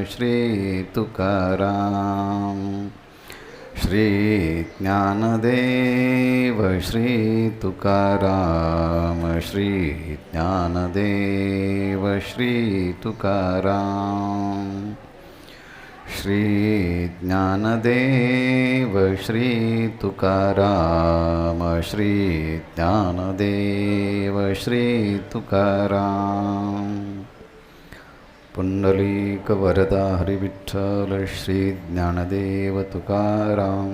श्री तुकाराम। श्री ज्ञानदेव श्री तुकाराम। श्री ज्ञानदेव श्री तुकाराम। श्री ज्ञानदेव श्री तुकाराम। श्री ज्ञानदेव श्री तुकाराम। पुंडलीक वरदा हरि विठ्ठल श्री ज्ञानदेव तुकाराम।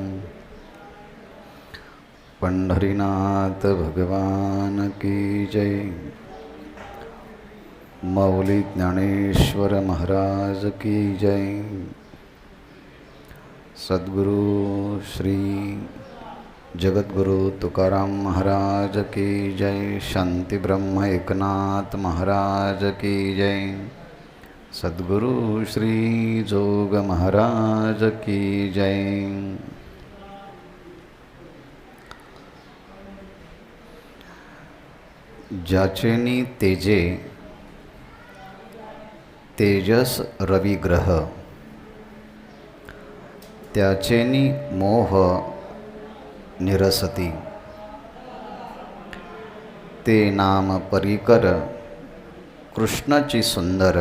पंढरीनाथ भगवान की जय। माऊली ज्ञानेश्वर महाराज की जय। सद्गुरु श्री जगद्गुरु तुकाराम महाराज की जय। शांति ब्रह्म एकनाथ महाराज की जय। सद्गुरु श्री जोग महाराज की जय। जाचेनी तेजे तेजस रविग्रह, त्याचेनी मोह निरसती। ते नाम परिकर कृष्णाची सुंदर,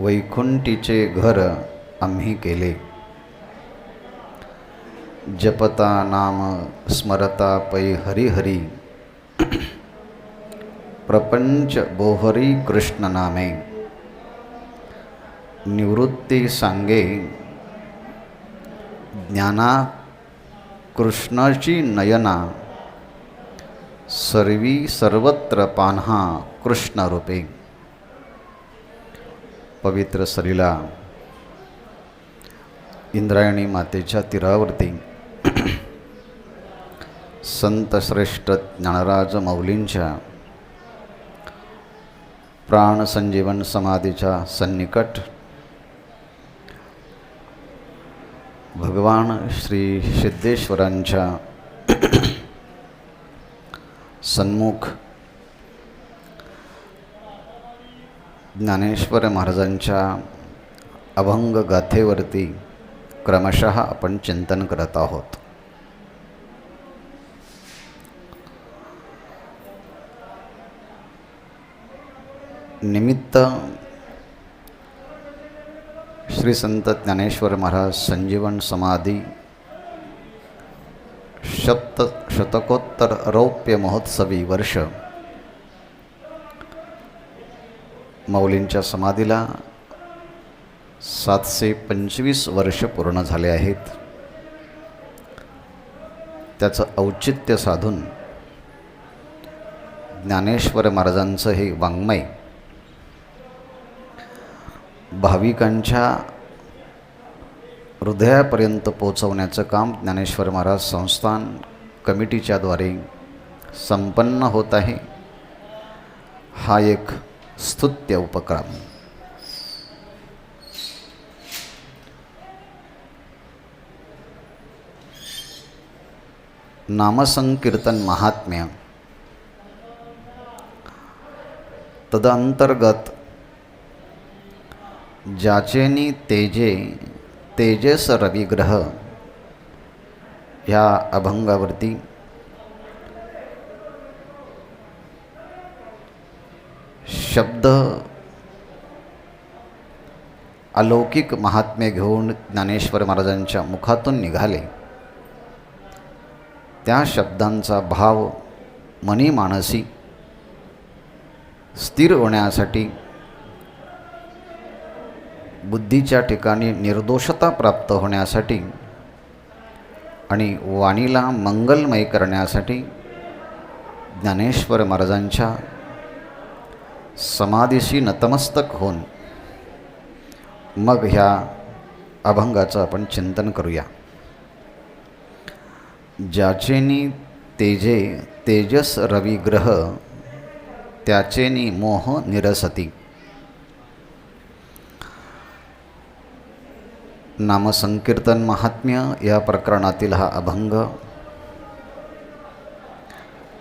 वैकुंठीचे घर आम्ही केले। जपता नाम स्मरता पै हरी हरी, प्रपंच बोहरी कृष्ण नामे। निवृत्ती सांगे ज्ञाना कृष्णाची नयना, सर्वी सर्वत्र पान्हा कृष्ण रूपे। पवित्र सलीला इंद्रायणी मातेच्या तीरावरती संत श्रेष्ठ ज्ञानराज माऊलींच्या प्राणसंजीवन समाधीच्या सन्निकट भगवान श्री सिद्धेश्वरांच्या सन्मुख ज्ञानेश्वर महाराजांच्या अभंग गाथेवरती क्रमशः आपण चिंतन करत आहोत। निमित्त श्री संत ज्ञानेश्वर महाराज संजीवन समाधी शतकोत्तर रौप्य महोत्सवी वर्ष। माऊलींच्या समाधीला 725 वर्ष पूर्ण झाले आहेत। त्याचं औचित्य साधून ज्ञानेश्वर महाराजांचं हे वाङ्मय भाविकांच्या हृदयापर्यंत पोचवण्याचं काम ज्ञानेश्वर महाराज संस्थान कमिटीच्या द्वारे संपन्न होत आहे। हा एक स्तुत्य उपक्रम। नामसंकीर्तन महात्म्य तदंतर्गत जाचेनी तेजे तेजस रविग्रह ह्या अभंगावरती शब्द अलौकिक महात्म्य घेऊन ज्ञानेश्वर महाराजांच्या मुखातून निघाले। त्या शब्दांचा भाव मनी मानसी स्थिर होण्यासाठी, बुद्धीच्या ठिकाणी निर्दोषता प्राप्त होण्यासाठी आणि वाणीला मंगलमय करण्यासाठी ज्ञानेश्वर महाराजांच्या समाधीशी नतमस्तक होऊन मग ह्या अभंगाचं आपण चिंतन करूया। ज्याचेनी तेजे तेजस रविग्रह, त्याचेनी मोह निरसती। नामसंकीर्तन महात्म्य या प्रकरणातील हा अभंग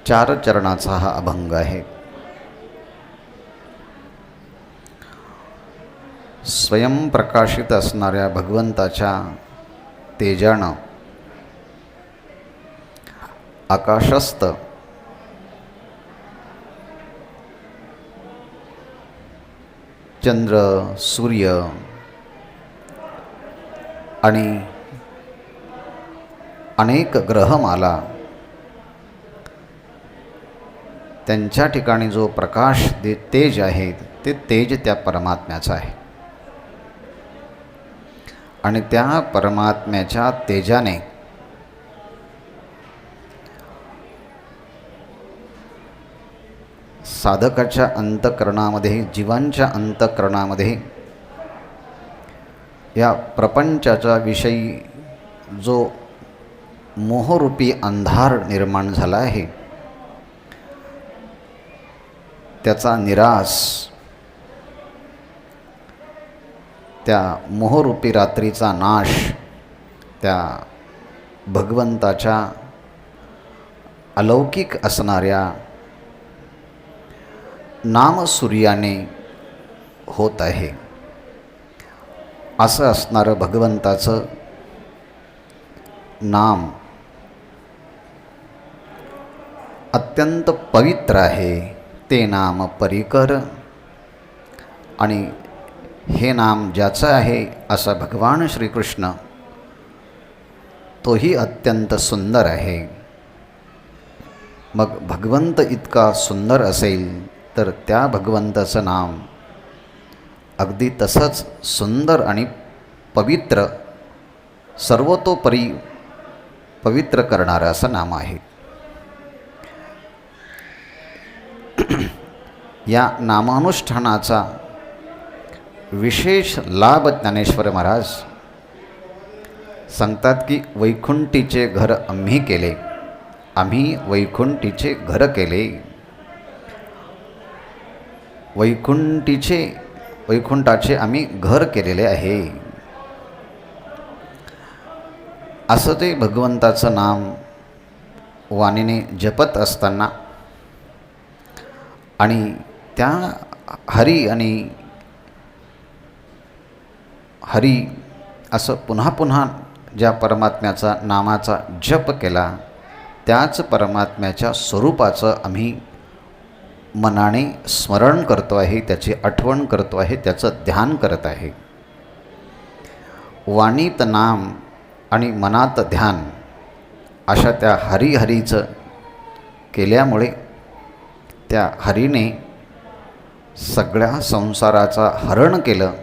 4 चरणाचा हा अभंग आहे। स्वयंप्रकाशित असणाऱ्या भगवंताच्या तेजानं आकाशस्थ चंद्र, सूर्य आणि अनेक ग्रहमाला त्यांच्या ठिकाणी जो प्रकाश तेज आहे ते तेज त्या परमात्म्याचं आहे. आणि त्या परमात्म्याच्या तेजाने साधकाच्या अंतःकरणामध्ये, जीवांच्या अंतःकरणामध्ये या प्रपंचाच्या विषयी जो मोहरूपी अंधार निर्माण झाला आहे त्याचा निरास, त्या मोहरूपी रात्रीचा नाश त्या भगवंताच्या अलौकिक असणाऱ्या नामसूर्याने होत आहे. असं असणारं भगवंताचं नाम अत्यंत पवित्र आहे. ते नाम परिकर. आणि हे नाम ज्याचं आहे असा भगवान श्रीकृष्ण तोही अत्यंत सुंदर आहे. मग भगवंत इतका सुंदर असेल तर त्या भगवंताचं नाम अगदी तसंच सुंदर आणि पवित्र, सर्वतोपरी पवित्र करणारं असं नाम आहे. या नामानुष्ठानाचा विशेष लाभ ज्ञानेश्वर महाराज सांगतात की वैकुंठीचे घर आम्ही केले, आम्ही वैकुंठीचे घर केले. वैकुंठाचे आम्ही घर केलेले आहे. असं ते भगवंताचं नाम वाणीने जपत असताना आणि त्या हरी असं पुन्हा पुन्हा ज्या परमात्म्याचा नामाचा जप केला त्याच परमात्म्याच्या स्वरूपाचं आम्ही मनाने स्मरण करतो आहे, त्याची आठवण करतो आहे, त्याचं ध्यान करत आहे. वाणीत नाम आणि मनात ध्यान अशा त्या हरीचं केल्यामुळे त्या हरीने सगळ्या संसाराचा हरण केलं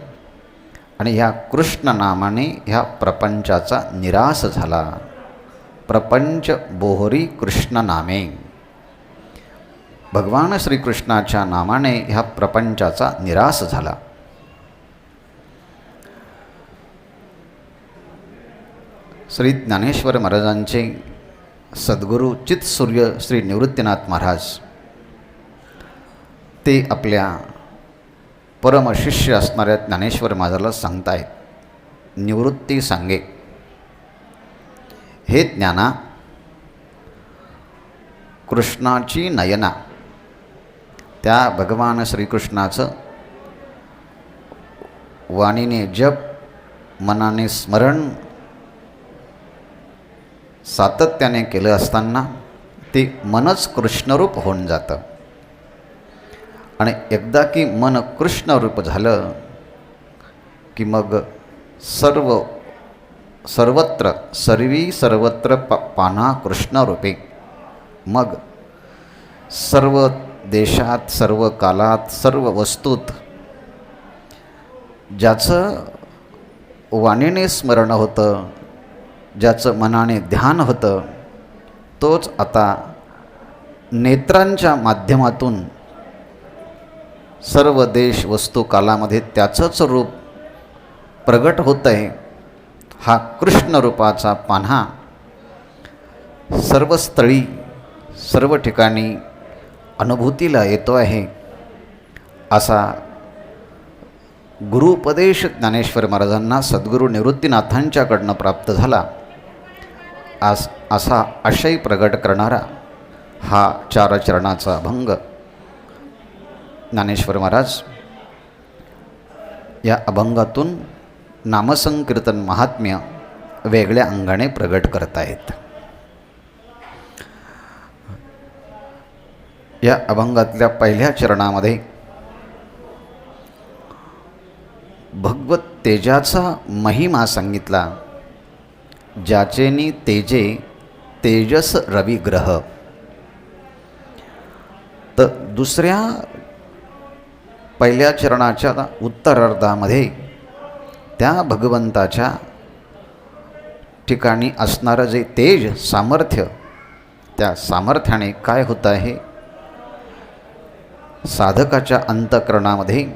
आणि ह्या कृष्ण नामाने ह्या प्रपंचाचा निरास झाला. प्रपंच बोहरी कृष्ण नामे. भगवान श्रीकृष्णाच्या नामाने ह्या प्रपंचाचा निरास झाला. श्री ज्ञानेश्वर महाराजांचे सद्गुरू चित्सूर्य श्री निवृत्तीनाथ महाराज ते आपल्या परमशिष्य असणाऱ्या ज्ञानेश्वर महाराजाला सांगतायत, निवृत्ती सांगे, हे ज्ञाना, कृष्णाची नयना, त्या भगवान श्रीकृष्णाचं वाणीने जप, मनाने स्मरण सातत्याने केलं असताना ते मनच कृष्णरूप होऊन जातं. आणि एकदा की मन कृष्णरूप झालं की मग सर्वत्र पाना कृष्णरूपे. मग सर्व देशात, सर्व कालात, सर्व वस्तूत ज्याचं वाणीने स्मरण होतं, ज्याचं मनाने ध्यान होतं, तोच आता नेत्रांच्या माध्यमातून सर्व देश, वस्तू, कालामध्ये त्याचंच रूप प्रगट होतं आहे. हा कृष्णरूपाचा पान्हा सर्व स्थळी, सर्व ठिकाणी अनुभूतीला येतो आहे. असा गुरुपदेश ज्ञानेश्वर महाराजांना सद्गुरू निवृत्तीनाथांच्याकडनं प्राप्त झाला. असा आशय प्रगट करणारा हा चारचरणाचा अभंग ज्ञानेश्वर महाराज या अभंगातून नामसंकीर्तन महात्म्य वेगळ्या अंगाने प्रगट करतायत. या अभंगातल्या पहिल्या चरणामध्ये भगवत तेजाचा महिमा सांगितला. ज्याचेनी तेजे तेजस रविग्रह. तर दुसऱ्या पहिल्या चरणाच्या उत्तरार्धामध्ये त्या भगवंताच्या ठिकाणी असणारं जे तेज सामर्थ्य, त्या सामर्थ्याने काय होतं आहे, साधकाच्या अंतःकरणामध्ये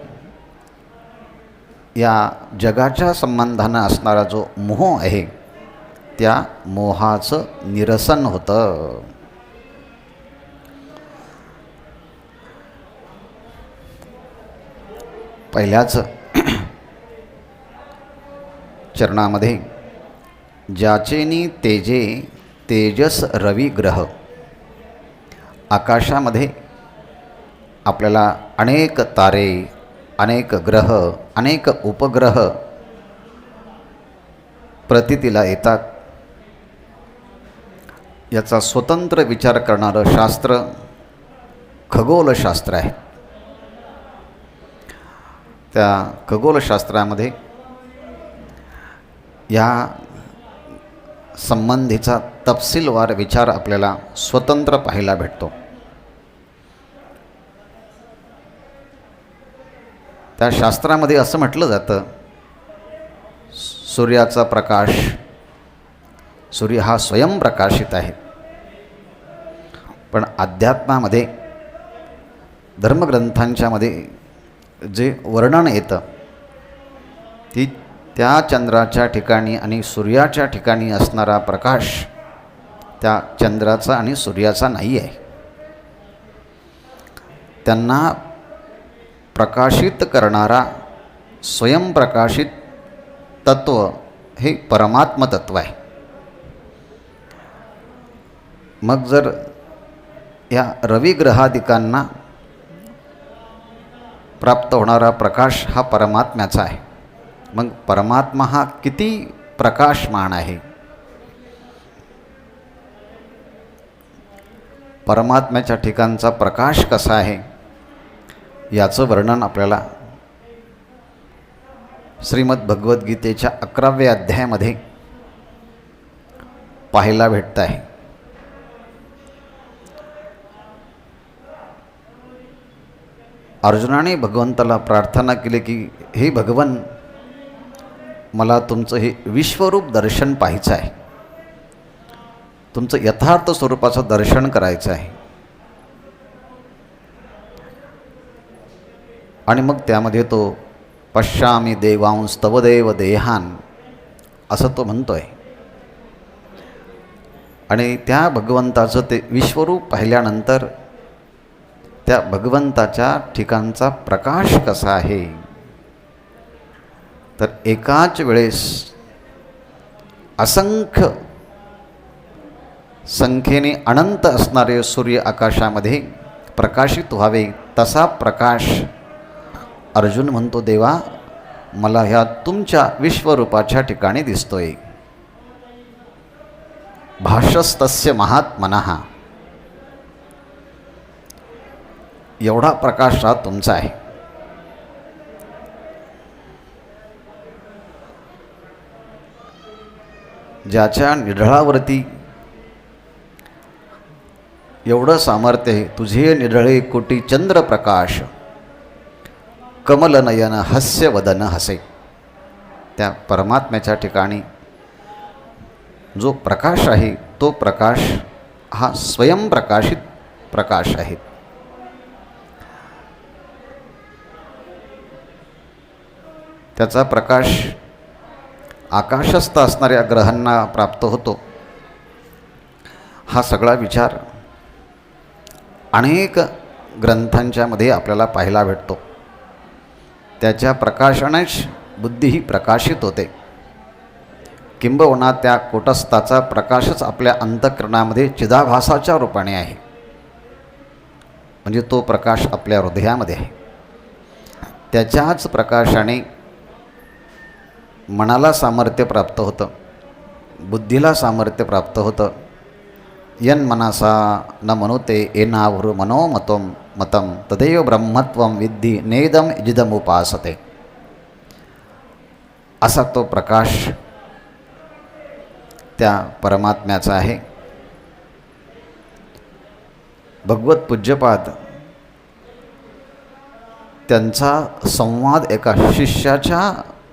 या जगाच्या संबंधानं असणारा जो मोह आहे त्या मोहाचं निरसन होतं. पहिल्याच चरणामध्ये ज्याचेनी तेजे तेजस रविग्रह. आकाशामध्ये आपल्याला अनेक तारे, अनेक ग्रह, अनेक उपग्रह प्रतीतीला येतात. याचा स्वतंत्र विचार करणारं शास्त्र खगोलशास्त्र आहे. त्या खगोलशास्त्रामध्ये या संबंधीचा तपशीलवार विचार आपल्याला स्वतंत्र पाहायला भेटतो. त्या शास्त्रामध्ये असं म्हटलं जातं, सूर्याचा प्रकाश, सूर्य हा स्वयंप्रकाशित आहे. पण अध्यात्मामध्ये धर्मग्रंथांच्यामध्ये जे वर्णन येतं ती त्या चंद्राच्या ठिकाणी आणि सूर्याच्या ठिकाणी असणारा प्रकाश त्या चंद्राचा आणि सूर्याचा नाही आहे. त्यांना प्रकाशित करणारा स्वयंप्रकाशित तत्व हे परमात्म तत्व आहे. मग जर या रविग्रहादिकांना प्राप्त होणारा प्रकाश हा परमात्म्याचा आहे, मग परमात्मा हा किती प्रकाशमान आहे, परमात्म्याच्या ठिकाणचा प्रकाश कसा आहे याचं वर्णन आपल्याला श्रीमद भगवद्गीतेच्या 11व्या अध्यायामध्ये पाहायला भेटत आहे. अर्जुनाने भगवंताला प्रार्थना केली की हे भगवन, मला तुमचं हे विश्वरूप दर्शन पाहायचं आहे, तुमचं यथार्थ स्वरूपाचं दर्शन करायचं आहे. आणि मग त्यामध्ये तो पश्यामी देवांस्तव देव देहान असं तो म्हणतोय. आणि त्या भगवंताचं ते विश्वरूप पाहिल्यानंतर त्या भगवंताच्या ठिकाणचा प्रकाश कसा आहे, तर एकाच वेळेस असंख्य संख्येने अनंत असणारे सूर्य आकाशामध्ये प्रकाशित व्हावे तसा प्रकाश अर्जुन म्हणतो, देवा मला ह्या तुमच्या विश्वरूपाच्या ठिकाणी दिसतोय. भाष्यस्तस्य महात्मनः, एवढा प्रकाश हा तुमचा आहे. ज्याच्या निढळावरती एवढं सामर्थ्य आहे, तुझे निढळे कोटी चंद्रप्रकाश, कमलनयन हास्य वदन हसे. त्या परमात्म्याच्या ठिकाणी जो प्रकाश आहे तो प्रकाश हा स्वयंप्रकाशित प्रकाश आहे. त्याचा प्रकाश आकाशस्थ असणाऱ्या ग्रहांना प्राप्त होतो. हा सगळा विचार अनेक ग्रंथांच्या मध्ये आपल्याला पाहायला भेटतो. त्याच्या प्रकाशानेच बुद्धी ही प्रकाशित होते. किंबहुना त्या कोटस्थाचा प्रकाशच आपल्या अंतःकरणामध्ये चिदाभासाच्या रूपाने आहे, म्हणजे तो प्रकाश आपल्या हृदयामध्ये आहे. त्याच्याच प्रकाशाने मनाला सामर्थ्य प्राप्त होतं, बुद्धीला सामर्थ्य प्राप्त होतं. यन मनसा न मनुते येनावृ मनोमतं मतं तदैव ब्रह्मत्वं विद्धि नेदम इजिदमुपासते. असा तो प्रकाश त्या परमात्म्याचा आहे. भगवत पूज्यपाद त्यांचा संवाद एका शिष्याच्या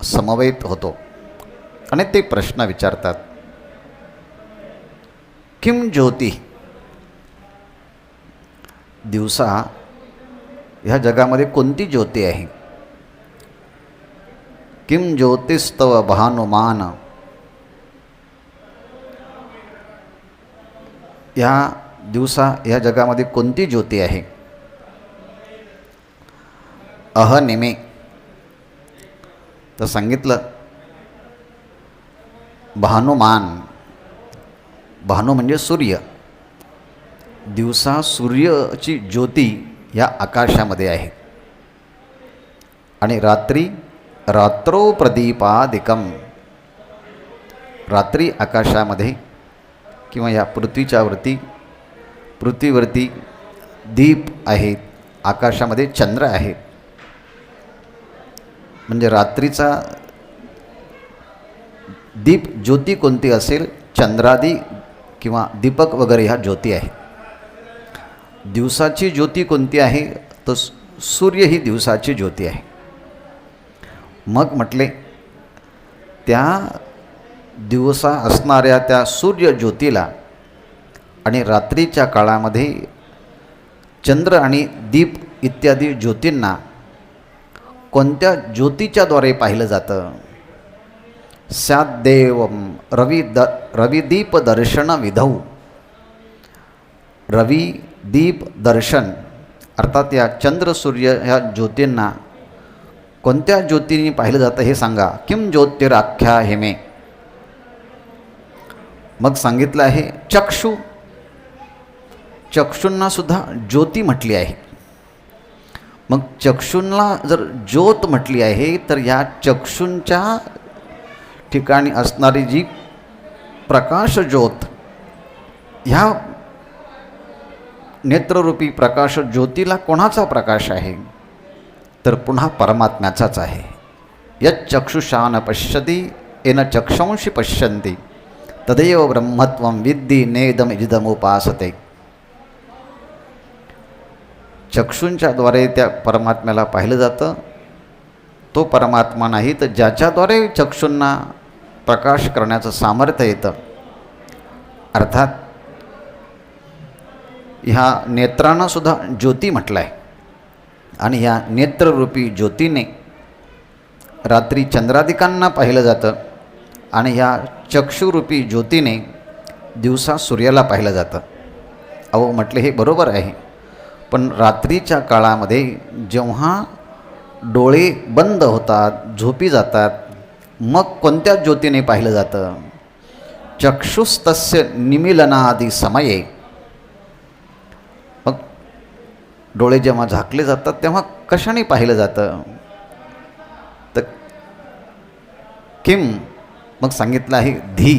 समवेत होतो आणि ते प्रश्न विचारतात, किम ज्योती. दिवसा ह्या जगामध्ये कोणती ज्योती आहे? किम ज्योतिस्तव भानुमान. ह्या दिवसा ह्या जगामध्ये कोणती ज्योती आहे? अहनिमे. तर सांगितलं भानुमान. भानु म्हणजे सूर्य. दिवसा सूर्याची ज्योती या आकाशामध्ये आहे आणि रात्री रात्रो प्रदीपादिकम. रात्री आकाशामध्ये किंवा या पृथ्वीवरती दीप आहेत, आकाशामध्ये चंद्र आहे. म्हणजे रात्रीचा दीप ज्योती कोणती असेल? चंद्रादी किंवा दीपक वगैरे ह्या ज्योती आहेत. दिवसाची ज्योती कोणती आहे? तर सूर्य ही दिवसाची ज्योती आहे. मग म्हटले त्या दिवसा असणाऱ्या त्या सूर्य ज्योतीला आणि रात्रीच्या काळामध्ये चंद्र आणि दीप इत्यादी ज्योतींना कोणत्या ज्योतीच्याद्वारे पाहिलं जातं? स्याद्देवं रविदीप दर्शन विधौ. रवी दीप दर्शन अर्थात या चंद्र सूर्य ह्या ज्योतींना कोणत्या ज्योतींनी पाहिलं जातं हे सांगा. किम ज्योतिराख्या हेमे. मग सांगितलं आहे चक्षु. चक्षूंना सुद्धा ज्योती म्हटली आहे. मग चक्षूंना जर ज्योत म्हटली आहे तर या चक्षूंच्या ठिकाणी असणारी जी प्रकाश ज्योत, ह्या नेत्ररूपी प्रकाश ज्योतीला कोणाचा प्रकाश आहे? तर पुन्हा परमात्म्याचाच आहे. यच्चक्षुषा न पश्यति येन चक्षुंषि पश्यन्ति तदैव ब्रह्मत्वं विद्धि नेदम इजिदमुपासते. चक्षूंच्याद्वारे त्या परमात्म्याला पाहिलं जातं. तो परमात्मा नाही तर ज्याच्याद्वारे चक्षूंना प्रकाश करण्याचं सामर्थ्य येतं. अर्थात ह्या नेत्रांना सुद्धा ज्योती म्हटलं आहे आणि ह्या नेत्ररूपी ज्योतीने रात्री चंद्रादिकांना पाहिलं जातं आणि ह्या चक्षुरूपी ज्योतीने दिवसा सूर्याला पाहिलं जातं. अहो म्हटले हे बरोबर आहे, पण रात्रीच्या काळामध्ये जेव्हा डोळे बंद होतात, झोपी जातात, मग कोणत्या ज्योतीने पाहिलं जातं? चक्षुस्तस्य निमीलनादि समये. मग डोळे जेव्हा झाकले जातात तेव्हा कशाने पाहिलं जातं? तर किम. मग सांगितलं आहे धी.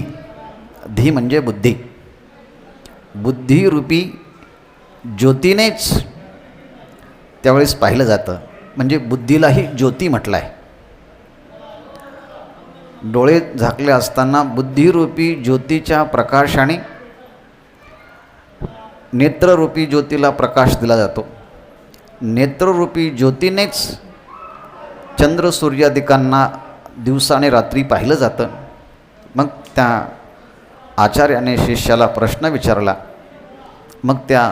धी म्हणजे बुद्धी. बुद्धिरूपी ज्योतीनेच त्यावेळेस पाहिलं जातं. म्हणजे बुद्धीलाही ज्योती म्हटलं आहे. डोळे झाकले असताना बुद्धिरूपी ज्योतीच्या प्रकाशाने नेत्ररूपी ज्योतीला प्रकाश दिला जातो. नेत्ररूपी ज्योतीनेच चंद्र सूर्यादिकांना दिवसा आणि रात्री पाहिलं जातं. मग त्या आचार्याने शिष्याला प्रश्न विचारला, मग त्या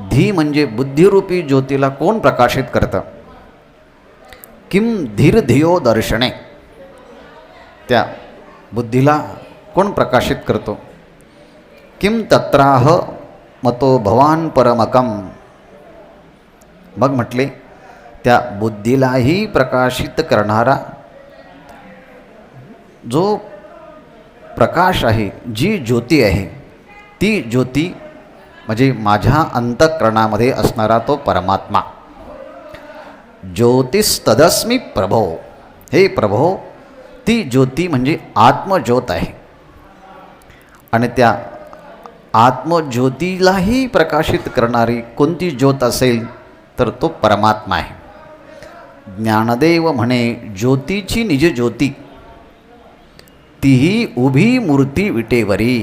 धी म्हणजे बुद्धिरूपी ज्योतीला कोण प्रकाशित करतं? किम धीर धियो दर्शने. त्या बुद्धीला कोण प्रकाशित करतो? किम तत्राह मतो भवान परमकम. मग म्हटले त्या बुद्धीलाही प्रकाशित करणारा जो प्रकाश आहे, जी ज्योती आहे, ती ज्योती म्हणजे माझ्या अंतःकरणामध्ये असणारा तो परमात्मा. ज्योतिस्तदस्मी प्रभो. हे प्रभो, ती ज्योती म्हणजे आत्मज्योत आहे. आणि त्या आत्मज्योतीलाही प्रकाशित करणारी कोणती ज्योत असेल तर तो परमात्मा आहे. ज्ञानदेव म्हणे ज्योतीची निज ज्योती, तीही उभी मूर्ती विटेवरी.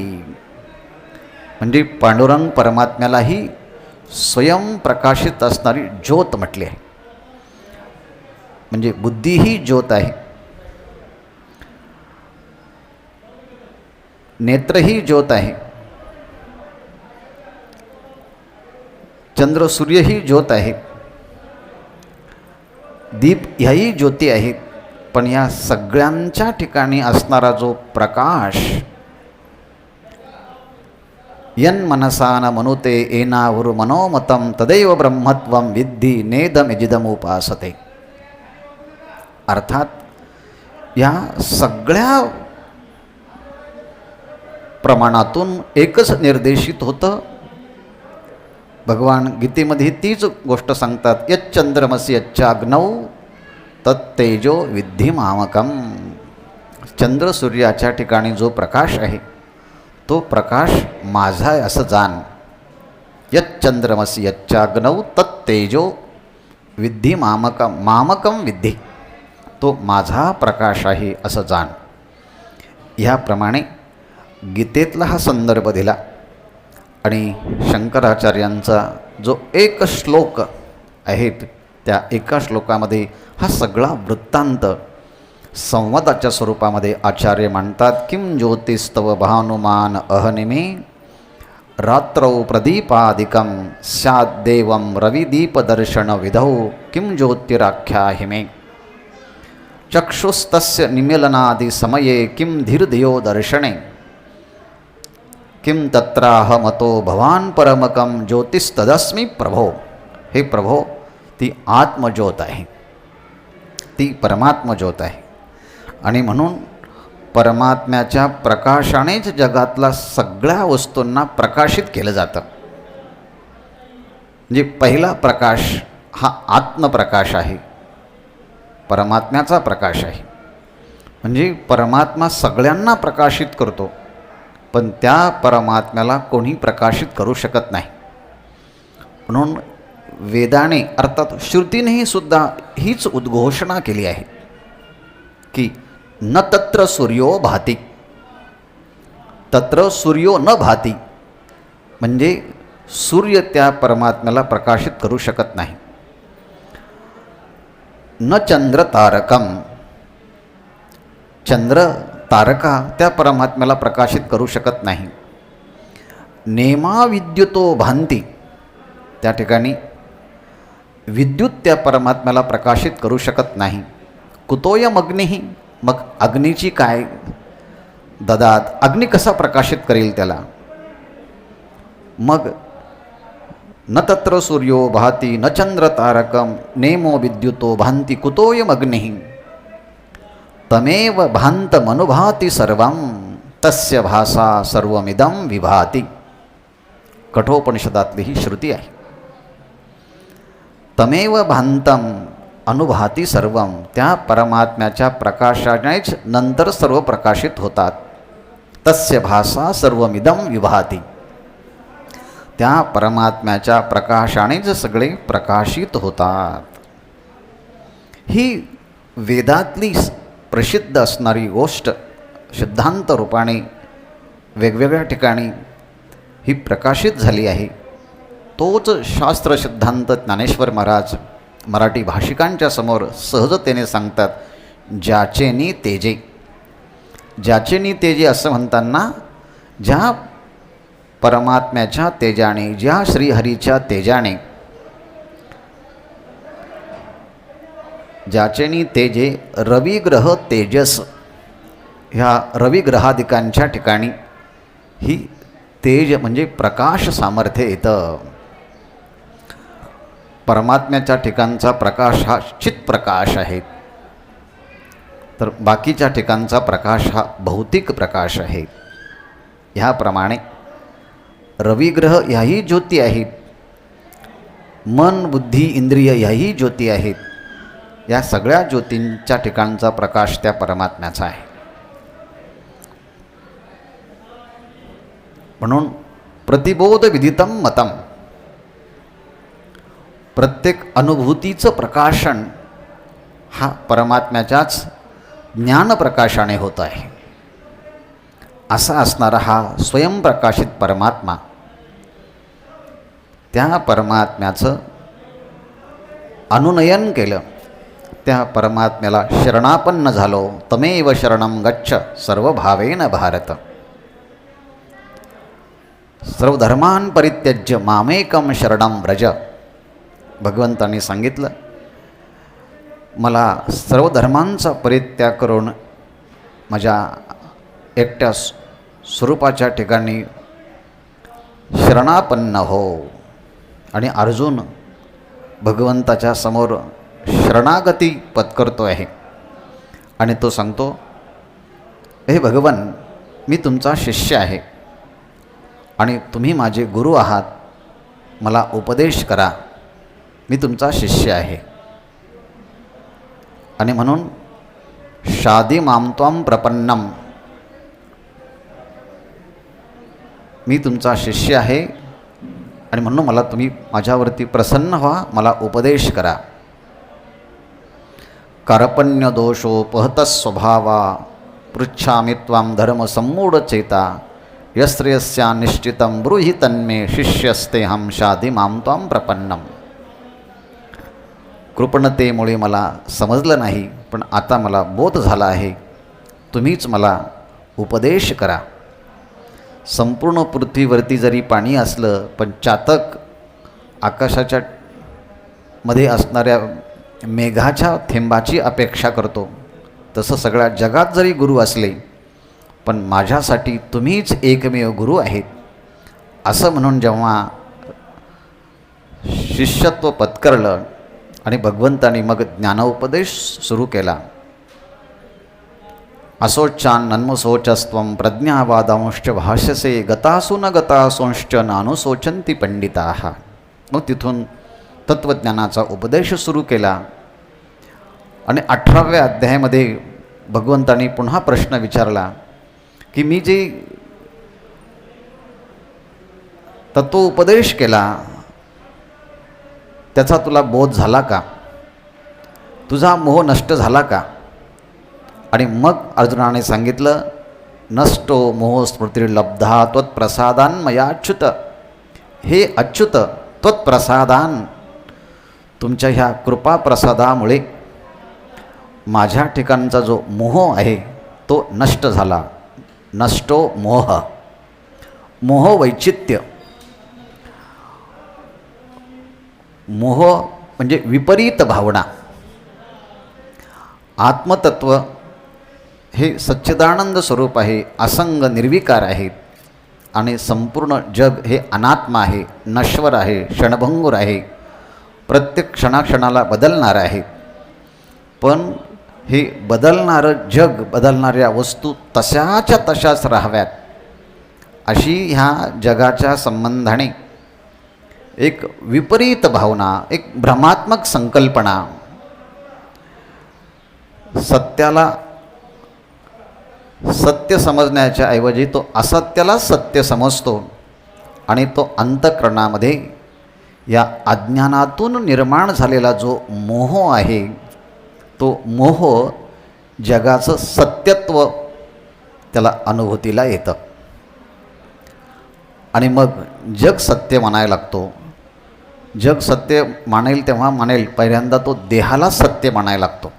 म्हणजे पांडुरंग परमात्म्यालाही स्वयं प्रकाशित असणारी ज्योत म्हटली आहे. म्हणजे बुद्धी ही ज्योत आहे, नेत्र ही ज्योत आहे, चंद्र सूर्य ही ज्योत आहे, दीप ह्याही ज्योती आहेत. पण या सगळ्यांच्या ठिकाणी असणारा जो प्रकाश, यन मनसा न मनुते एनावुर मनोमतम तदैव ब्रह्मत्वम विद्धी नेदमिजिदमुपासते. अर्थात या सगळ्या प्रमाणातून एकच निर्देशित होतं. भगवान गीतेमध्ये तीच गोष्ट सांगतात, यच्चंद्रमसि यच्चाग्नौ तत्तेजो विद्धी मामकम. चंद्र सूर्याच्या ठिकाणी जो प्रकाश आहे तो प्रकाश माझा आहे असं जाण. यच्चंद्रमसि यच्चाग्नौ तत्तेजो विद्धी मामकम, मामकम विद्धी, तो माझा प्रकाश आहे असं जाण. ह्याप्रमाणे गीतेतला हा संदर्भ दिला. आणि शंकराचार्यांचा जो एक श्लोक आहेत त्या एका श्लोकामध्ये हा सगळा वृत्तांत संवादाच्या स्वरूपामध्ये आचार्य मांडतात. किं ज्योतिस्तव भानुमान अहनिमे रात्रौ प्रदीपादिकं स्याद्देवं रविदीपदर्शनविधौ किं ज्योतिराख्याहिमे चक्षुस्तस्य निमीलनादिसमये किं धीर्धियो दर्शने किं तत्राहमतो भवान परमकं ज्योतिस्तदस्मी प्रभो. हे प्रभो, ती आत्मज्योत आहे, ती परमात्मज्योत आहे. आणि म्हणून परमात्म्याच्या प्रकाशानेच जगातला सगळ्या वस्तूंना प्रकाशित केलं जातं. म्हणजे पहिला प्रकाश हा आत्मप्रकाश आहे, परमात्म्याचा प्रकाश आहे. म्हणजे परमात्मा सगळ्यांना प्रकाशित करतो, पण त्या परमात्म्याला कोणी प्रकाशित करू शकत नाही. म्हणून वेदाने अर्थात श्रुतीनेही सुद्धा हीच उद्घोषणा केली आहे की न तत्र सूर्यो भाती, तत्र सूर्यो न भाती. म्हणजे सूर्य त्या परमात्म्याला प्रकाशित करू शकत नाही. न चंद्र तारकम, चंद्र तारका त्या परमात्म्याला प्रकाशित करू शकत नाही. नेमा विद्युतो भांती, त्या ठिकाणी विद्युत त्या परमात्म्याला प्रकाशित करू शकत नाही. कुतोयम अग्निही, मग अग्नीची काय ददात, अग्नी कसा प्रकाशित करेल त्याला. मग न तत्र सूर्यो भाती न चंद्र तारकम नेमो विद्युतो भांती कुतोयम अग्निही तमेव भान्तमनुभाति सर्वं तस्य भासा सर्वमिदं विभाति. कठोपनिषदातली ही श्रुती आहे. तमेव भांतम अनुभाती सर्वं, त्या परमात्म्याच्या प्रकाशानेच नंतर सर्व प्रकाशित होतात. तस्य भासा सर्वमिदं विभाति, त्या परमात्म्याच्या प्रकाशानेच सगळे प्रकाशित होतात. ही वेदातली प्रसिद्ध असणारी गोष्ट सिद्धांत रूपाने वेगवेगळ्या ठिकाणी ही प्रकाशित झाली आहे. तोच शास्त्र सिद्धांत ज्ञानेश्वर महाराज मराठी भाषिकांच्या समोर सहजतेने सांगतात. ज्याचेनी तेजे, ज्याचेनी तेजे असं म्हणताना ज्या परमात्म्याच्या तेजाने, ज्या श्रीहरीच्या तेजाने, ज्याचेनी तेजे रविग्रह तेजस, ह्या रविग्रहादिकांच्या ठिकाणी ही तेज म्हणजे प्रकाश सामर्थ्य येतं. परमात्म्याच्या ठिकाणचा प्रकाश हा चित्प्रकाश आहे, तर बाकीच्या ठिकाणचा प्रकाश हा भौतिक प्रकाश आहे. ह्याप्रमाणे रविग्रह ह्याही ज्योती आहेत, मन बुद्धी इंद्रिय ह्याही ज्योती आहेत. या सगळ्या ज्योतींच्या ठिकाणचा प्रकाश त्या परमात्म्याचा आहे. म्हणून प्रतिबोध विदितम मतम, प्रत्येक अनुभूतीचं प्रकाशन हा परमात्म्याच्याच ज्ञानप्रकाशाने होत आहे. असा असणारा हा स्वयंप्रकाशित परमात्मा, त्या परमात्म्याचं अनुनयन केलं, त्या परमात्म्याला शरणापन्न झालो. तमेव शरणं गच्छ सर्वभावेन भारत. सर्वधर्मान् परित्यज्य मामेकं शरणं व्रज. भगवंतांनी सांगितलं, मला सर्व धर्मांचा परित्याग करून माझ्या एकट्या स्वरूपाच्या ठिकाणी शरणापन्न हो. आणि अर्जुन भगवंताच्या समोर शरणागती पत्करतो आहे आणि तो सांगतो, हे भगवन, मी तुमचा शिष्य आहे आणि तुम्ही माझे गुरु आहात, मला उपदेश करा, मी तुमचा शिष्य आहे. आणि म्हणून शादी मामत्वाम प्रपन्नम, मी तुमचा शिष्य आहे आणि म्हणून मला तुम्ही माझ्यावरती प्रसन्न व्हा, मला उपदेश करा. कार्पण्य दोषोपहत स्वभावा पृच्छामि त्वां धर्म सम्मूढ चेता यस्त्रयस्या निश्चितं ब्रूहि तन्मे शिष्यस्तेहं शादी मां त्वां प्रपन्नम. कृपणतेमुळे मला समजलं नाही, पण आता मला बोध झाला आहे, तुम्हीच मला उपदेश करा. संपूर्ण पृथ्वीवरती जरी पाणी असलं, पण चातक आकाशाच्या मध्ये असणाऱ्या मेघाच्या थेंबाची अपेक्षा करतो, तसं सगळ्या जगात जरी गुरु असले, पण माझ्यासाठी तुम्हीच एकमेव गुरु आहेत. असं म्हणून जेव्हा शिष्यत्व पत्करलं आणि भगवंतांनी मग ज्ञानोपदेश सुरू केला. असोच्चान नन्मसोचस्त्वं प्रज्ञावादांश्च भाष्यसे गतासु न गतासोंश्च नानुशोचन्ति पंडिताः. मग तिथून तत्त्वज्ञानाचा उपदेश सुरू केला आणि 18व्या अध्यायामध्ये भगवंतांनी पुन्हा प्रश्न विचारला की मी जे तत्त्वोपदेश केला त्याचा तुला बोध झाला का, तुझा मोह नष्ट झाला का. आणि मग अर्जुनाने सांगितलं, नष्टो मोह स्मृतिर्लब्धा त्वत्प्रसादान मयाच्युत. हे अच्युत, त्वत्प्रसादान, तुमच्या ह्या कृपाप्रसादामुळे माझ्या ठिकाणचा जो मोह आहे तो नष्ट झाला. नष्टो मोह, मोह वैचित्य. मोह म्हणजे विपरीत भावना. आत्मतत्व हे सच्चिदानंद स्वरूप आहे, असंग निर्विकार आहे आणि संपूर्ण जग हे अनात्मा आहे, नश्वर आहे, क्षणभंगूर आहे, प्रत्येक क्षणाक्षणाला बदलणार आहे. पण हे बदलणारं जग, बदलणाऱ्या वस्तू तशाच्या तशाच राहाव्यात, अशी ह्या जगाच्या संबंधाने एक विपरीत भावना, एक भ्रमात्मक संकल्पना, सत्याला सत्य समजण्याच्या ऐवजी तो असत्याला सत्य समजतो आणि तो अंतःकरणामध्ये या अज्ञानातून निर्माण झालेला जो मोह आहे तो मोह जगाचं सत्यत्व त्याला अनुभूतीला येतं आणि मग जग सत्य मानायला लागतो. जग सत्य मानेल तेव्हा मानेल, पहिल्यांदा तो देहाला सत्य मानायला लागतो.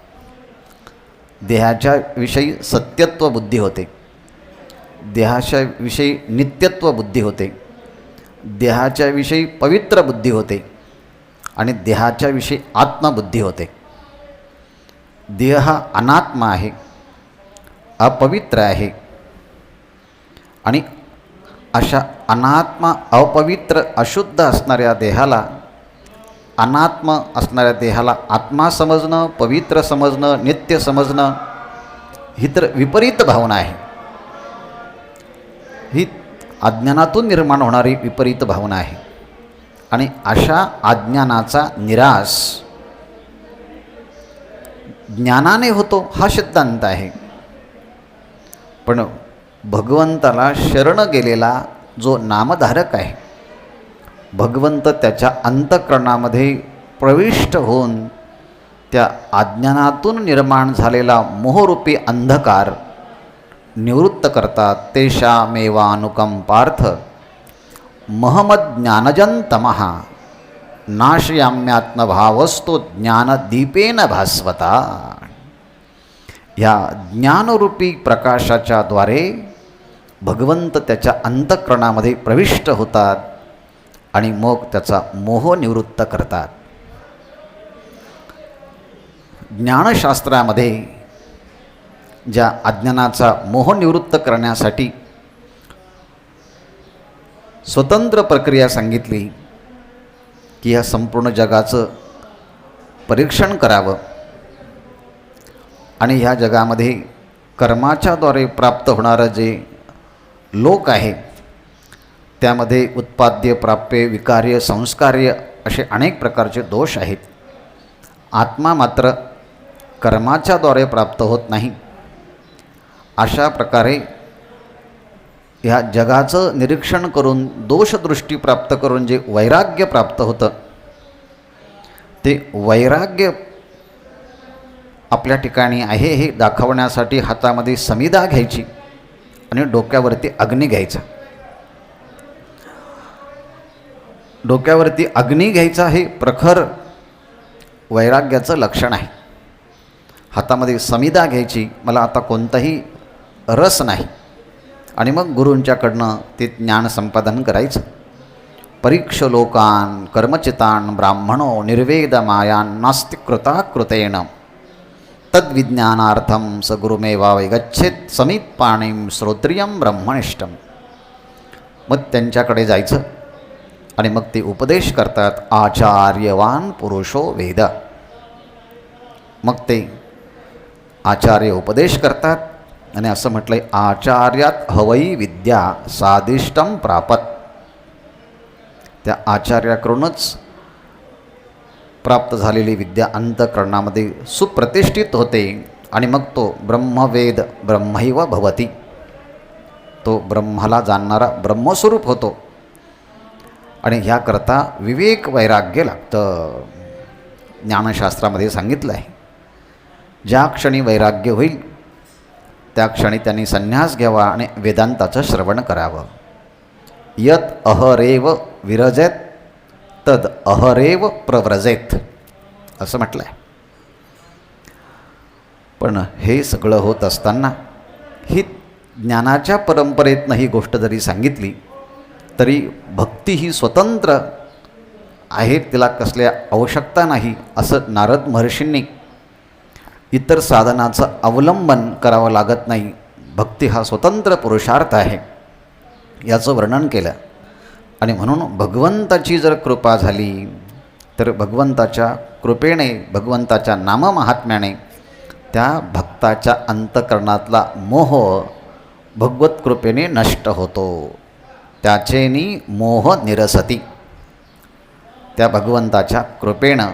देहाच्या विषयी सत्यत्व बुद्धी होते, देहाच्या विषयी नित्यत्व बुद्धी होते, देहाच्या विषयी पवित्र बुद्धी होते आणि देहाच्या विषयी आत्मबुद्धी होते. देह हा अनात्मा आहे, अपवित्र आहे आणि अशा अनात्मा, अपवित्र, अशुद्ध असणाऱ्या देहाला, अनात्म असणाऱ्या देहाला आत्मा समजणं, पवित्र समजणं, नित्य समजणं ही तर विपरीत भावना आहे. ही अज्ञानातून निर्माण होणारी विपरीत भावना आहे आणि अशा अज्ञानाचा निराश ज्ञानाने होतो हा सिद्धांत आहे, पण भगवंताला शरण गेलेला जो नामधारक आहे, भगवंत त्याच्या अंतःकरणामध्ये प्रविष्ट होऊन त्या अज्ञानातून निर्माण झालेला मोहरूपी अंधकार निवृत्त करतात. तेषामेवानुकंपार्थ महमज्ञानजन्तमः नाशयाम्यात्मभावस्तो ज्ञानदीपेन भास्वता. ह्या ज्ञानरूपी प्रकाशाच्या द्वारे भगवंत त्याच्या अंतःकरणामध्ये प्रविष्ट होतात आणि मग त्याचा मोह निवृत्त करतात. ज्ञानशास्त्रामध्ये ज्या अज्ञानाचा मोह निवृत्त करण्यासाठी स्वतंत्र प्रक्रिया सांगितली की या संपूर्ण जगाचं परीक्षण करावं आणि ह्या जगामध्ये कर्माच्याद्वारे प्राप्त होणारं जे लोक आहे त्यामध्ये उत्पाद्य, प्राप्य, विकार्य, संस्कार्य असे अनेक प्रकारचे दोष आहेत. आत्मा मात्र कर्माच्याद्वारे प्राप्त होत नाही. अशा प्रकारे ह्या जगाचं निरीक्षण करून दोषदृष्टी प्राप्त करून जे वैराग्य प्राप्त होतं ते वैराग्य आपल्या ठिकाणी आहे हे दाखवण्यासाठी हातामध्ये समिधा घ्यायची आणि डोक्यावरती अग्नी घ्यायचा. डोक्यावरती अग्नी घ्यायचा हे प्रखर वैराग्याचं लक्षण आहे. हातामध्ये समिधा घ्यायची, मला आता कोणताही रस नाही, आणि मग गुरूंच्याकडनं ते ज्ञान संपादन करायचं. परीक्ष लोकान कर्मचितान ब्राह्मणो निर्वेद मायान नास्ति कृता कृतेन तद्विज्ञानार्थम स गुरुमेवा गच्छेत समीत पाणीम श्रोत्रियम ब्रह्मनिष्ठम. मग त्यांच्याकडे जायचं आणि मग ते उपदेश करतात. आचार्यवान पुरुषो वेद. मग ते आचार्य उपदेश करतात आणि असं म्हटलंय आचार्यात हवई विद्या सादिष्टम प्रापत. त्या आचार्याकडूनच प्राप्त झालेली विद्या अंतःकरणामध्ये सुप्रतिष्ठित होते आणि मग तो ब्रह्मवेद ब्रह्मैव भवती. तो ब्रह्माला जाणणारा ब्रह्मस्वरूप होतो. आणि ह्याकरता विवेक वैराग्य लागतं. ज्ञानशास्त्रामध्ये सांगितलं आहे ज्या क्षणी वैराग्य होईल त्या क्षणी त्यांनी संन्यास घ्यावा आणि वेदांताचं श्रवण करावं. यत अहरेव विरजेत तद अहरेव प्रव्रजेत असं म्हटलं आहे. पण हे सगळं होत असताना ही ज्ञानाच्या परंपरेतनं ही गोष्ट जरी सांगितली तरी भक्ती ही स्वतंत्र आहे, तिला कसल्या आवश्यकता नाही असं नारद महर्षींनी इतर साधनाचं अवलंबन करावं लागत नाही. भक्ती हा स्वतंत्र पुरुषार्थ आहे याचं वर्णन केलं. आणि म्हणून भगवंताची जर कृपा झाली तर भगवंताच्या कृपेने भगवंताच्या नाममाहात्म्याने त्या भक्ताच्या अंतःकरणातला मोह भगवत कृपेने नष्ट होतो. त्याचेनी मोह निरसती. त्या भगवंताच्या कृपेनं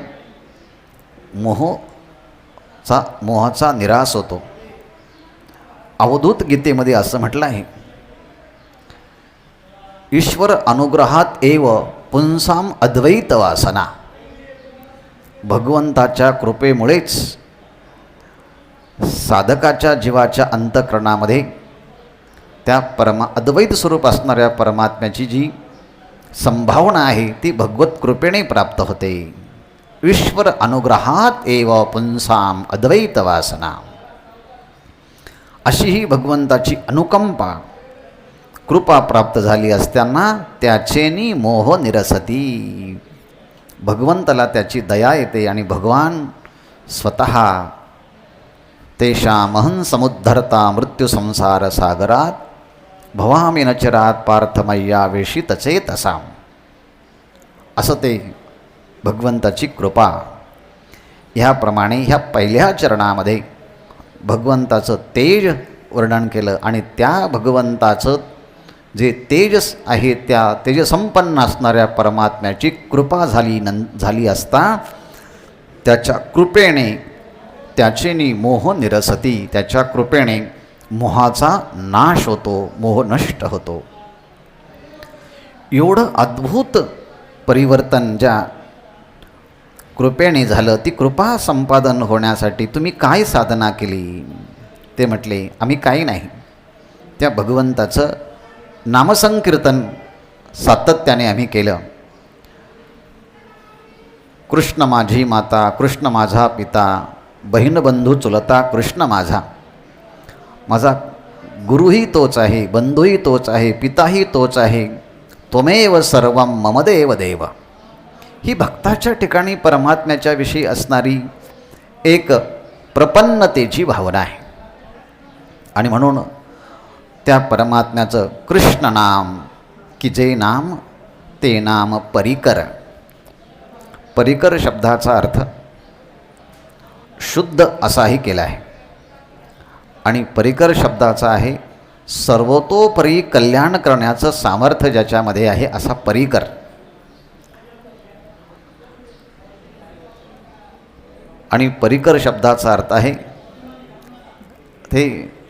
मोहाचा निराश होतो. अवधूत गीतेमध्ये असं म्हटलं आहे ईश्वर अनुग्रहात एव पुंसाम अद्वैत वासना. भगवंताच्या कृपेमुळेच साधकाच्या जीवाच्या अंतःकरणामध्ये त्या अद्वैत स्वरूप असणाऱ्या परमात्म्याची जी संभावना आहे ती भगवत कृपेने प्राप्त होते. ईश्वर अनुग्रहात एव पुंसाम अद्वैत वासना. अशी ही भगवंताची अनुकंपा कृपा प्राप्त झाली असताना त्याचेनी मोह निरसती. भगवंताला त्याची दया येते आणि भगवान स्वतः तेषामहं समुद्धरता मृत्युसंसार सागरात भवामी नचरात पार्थमय्या वेशितचेतसाम. असं ते भगवंताची कृपा. ह्याप्रमाणे ह्या पहिल्या चरणामध्ये भगवंताचं तेज वर्णन केलं आणि त्या भगवंताचं जे तेजस आहे त्या तेजसंपन्न असणाऱ्या परमात्म्याची कृपा झाली असता त्याच्या कृपेने त्याचेनी मोह निरसती, त्याच्या कृपेने मोहाचा नाश होतो, मोह नष्ट होतो. एवढं अद्भुत परिवर्तन ज्या कृपेने झालं, ती कृपा संपादन होण्यासाठी तुम्ही काय साधना केली? ते म्हटले, आम्ही काही नाही, त्या भगवंताचं नामसंकीर्तन सातत्याने आम्ही केलं. कृष्ण माझी माता, कृष्ण माझा पिता, बहीण बंधू चुलता कृष्ण माझा. माझा गुरुही तोच आहे, बंधूही तोच आहे, पिताही तोच आहे. त्वमेव सर्वं मम देव देव. ही भक्ताच्या ठिकाणी परमात्म्याच्या विषयी असणारी एक प्रपन्नतेची भावना आहे. आणि म्हणून त्या परमात्म्याचं कृष्ण नाम, की जे नाम ते नाम परिकर. परिकर शब्दाचा अर्थ शुद्ध असाही केला आहे. आणि परिकर शब्दाचा आहे सर्वतोपरी कल्याण करण्याचं सामर्थ्य ज्याच्यामध्ये आहे, असा परिकर. आणि परिकर शब्दाचा अर्थ आहे ते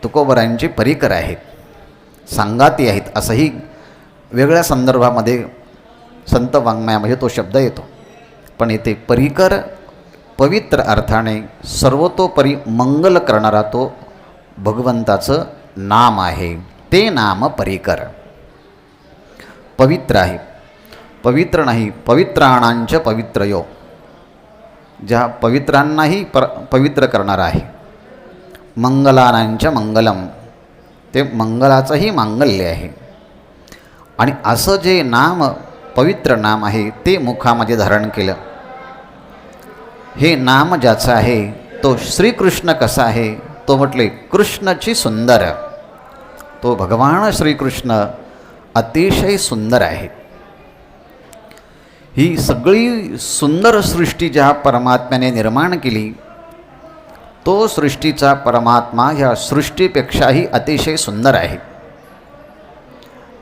तुकोबरायांचे परिकर आहेत, सांगाती आहेत, असंही वेगळ्या संदर्भामध्ये संत वाङ्मयामध्ये तो शब्द येतो. पण येथे परिकर पवित्र अर्थाने सर्वतोपरी मंगल करणारा तो भगवंताचं नाम आहे. ते नाम परिकर. पवित्र आहे, पवित्र नाही, पवित्राणांच पवित्रयो. ज्या पवित्रांनाही पवित्र करणारा आहे. मंगलानांच मंगलम, ते मंगलाचंही मांगल्य आहे. आणि असं जे नाम पवित्र नाम आहे ते मुखामध्ये धारण केलं. हे नाम ज्याचं आहे तो श्रीकृष्ण कसा आहे? तो म्हटले कृष्णाची सुंदर. तो भगवान श्रीकृष्ण अतिशय सुंदर आहे. ही सगळी सुंदर सृष्टी ज्या परमात्म्याने निर्माण केली, तो सृष्टीचा परमात्मा ह्या सृष्टीपेक्षाही अतिशय सुंदर आहे.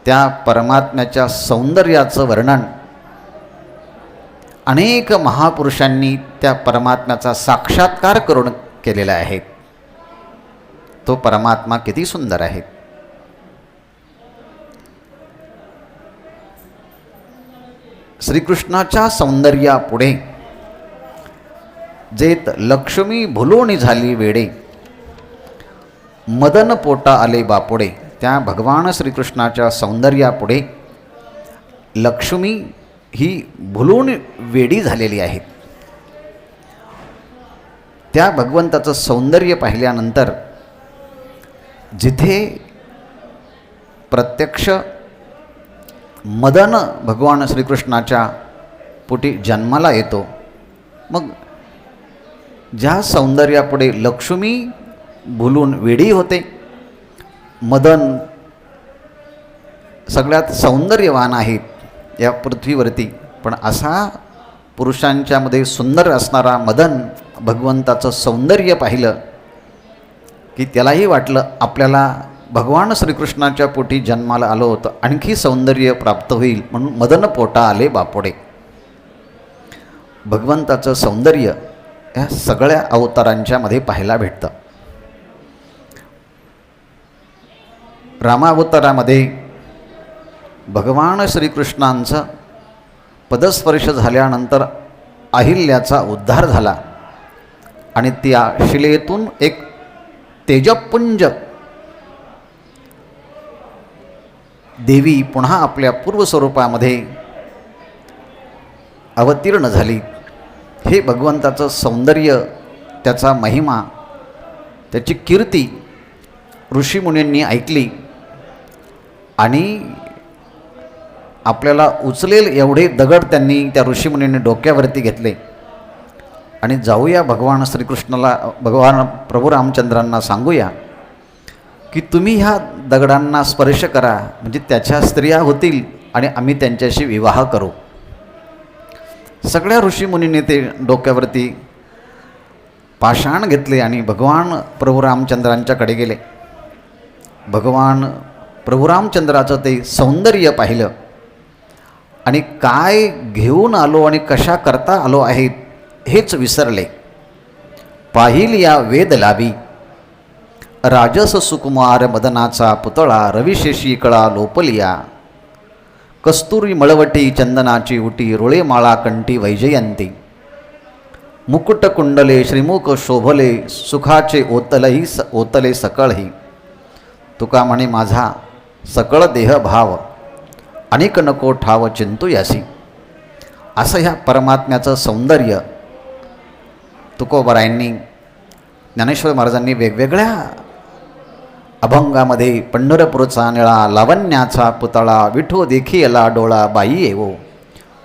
त्या परमात्म्याच्या सौंदर्याचं वर्णन अनेक महापुरुषांनी त्या परमात्म्याचा साक्षात्कार करून केलेला आहे. तो परमात्मा किती सुंदर आहे. श्रीकृष्णाच्या सौंदर्यापुढे जेत लक्ष्मी भुलोणी झाली वेडे, मदन पोटा आले बापुडे. त्या भगवान श्रीकृष्णाच्या सौंदर्यापुढे लक्ष्मी ही भुलून वेडी झालेली आहे. त्या भगवंताचं सौंदर्य पाहिल्यानंतर जिथे प्रत्यक्ष मदन भगवान श्रीकृष्णाच्या पोटी जन्माला येतो, मग ज्या सौंदर्यापुढे लक्ष्मी भुलून वेडी होते, मदन सगळ्यात सौंदर्यवान आहेत या पृथ्वीवरती, पण असा पुरुषांच्यामध्ये सुंदर असणारा मदन भगवंताचं सौंदर्य पाहिलं की त्यालाही वाटलं आपल्याला भगवान श्रीकृष्णाच्या पोटी जन्माला आलो होतं, आणखी सौंदर्य प्राप्त होईल, म्हणून मदन पोटा आले बापोडे. भगवंताचं सौंदर्य या सगळ्या अवतारांच्या मध्ये पाहायला भेटतं. रामावतारामध्ये भगवान श्रीकृष्णांचं पदस्पर्श झाल्यानंतर अहिल्याचा उद्धार झाला आणि त्या शिलेतून एक तेजपुंज देवी पुन्हा आपल्या पूर्वस्वरूपामध्ये अवतीर्ण झाली. हे भगवंताचं सौंदर्य, त्याचा महिमा, त्याची कीर्ती ऋषीमुनींनी ऐकली आणि आपल्याला उचलेल एवढे दगड त्यांनी त्या ऋषीमुनींनी डोक्यावरती घेतले आणि जाऊया भगवान श्रीकृष्णाला, भगवान प्रभू रामचंद्रांना सांगूया की तुम्ही ह्या दगडांना स्पर्श करा, म्हणजे त्याच्या स्त्रिया होतील आणि आम्ही त्यांच्याशी विवाह करू. सगळ्या ऋषीमुनींनी ते डोक्यावरती पाषाण घेतले आणि भगवान प्रभू रामचंद्रांच्याकडे गेले. भगवान प्रभू रामचंद्राचं ते सौंदर्य पाहिलं आणि काय घेऊन आलो आणि कशा करता आलो आहेत हेच विसरले. पाहिलिया वेद लावी, राजस सुकुमार मदनाचा पुतळा, रविशेषी कळा लोपलिया, कस्तुरी मळवटी चंदनाची उटी, रुळे माळा कंठी वैजयंती, मुकुट कुंडले श्रीमुख शोभले, सुखाचे ओतले सकळही, तुका म्हणे माझा सकळ देह भाव, अनेक नको ठाव चिंतुयासी. असं ह्या परमात्म्याचं सौंदर्य तुकोबारायांनी, ज्ञानेश्वर महाराजांनी वेगवेगळ्या अभंगामध्ये पंढरपूरचा निळा, लावण्याचा पुतळा, विठो देखियला डोळा, बाई येवो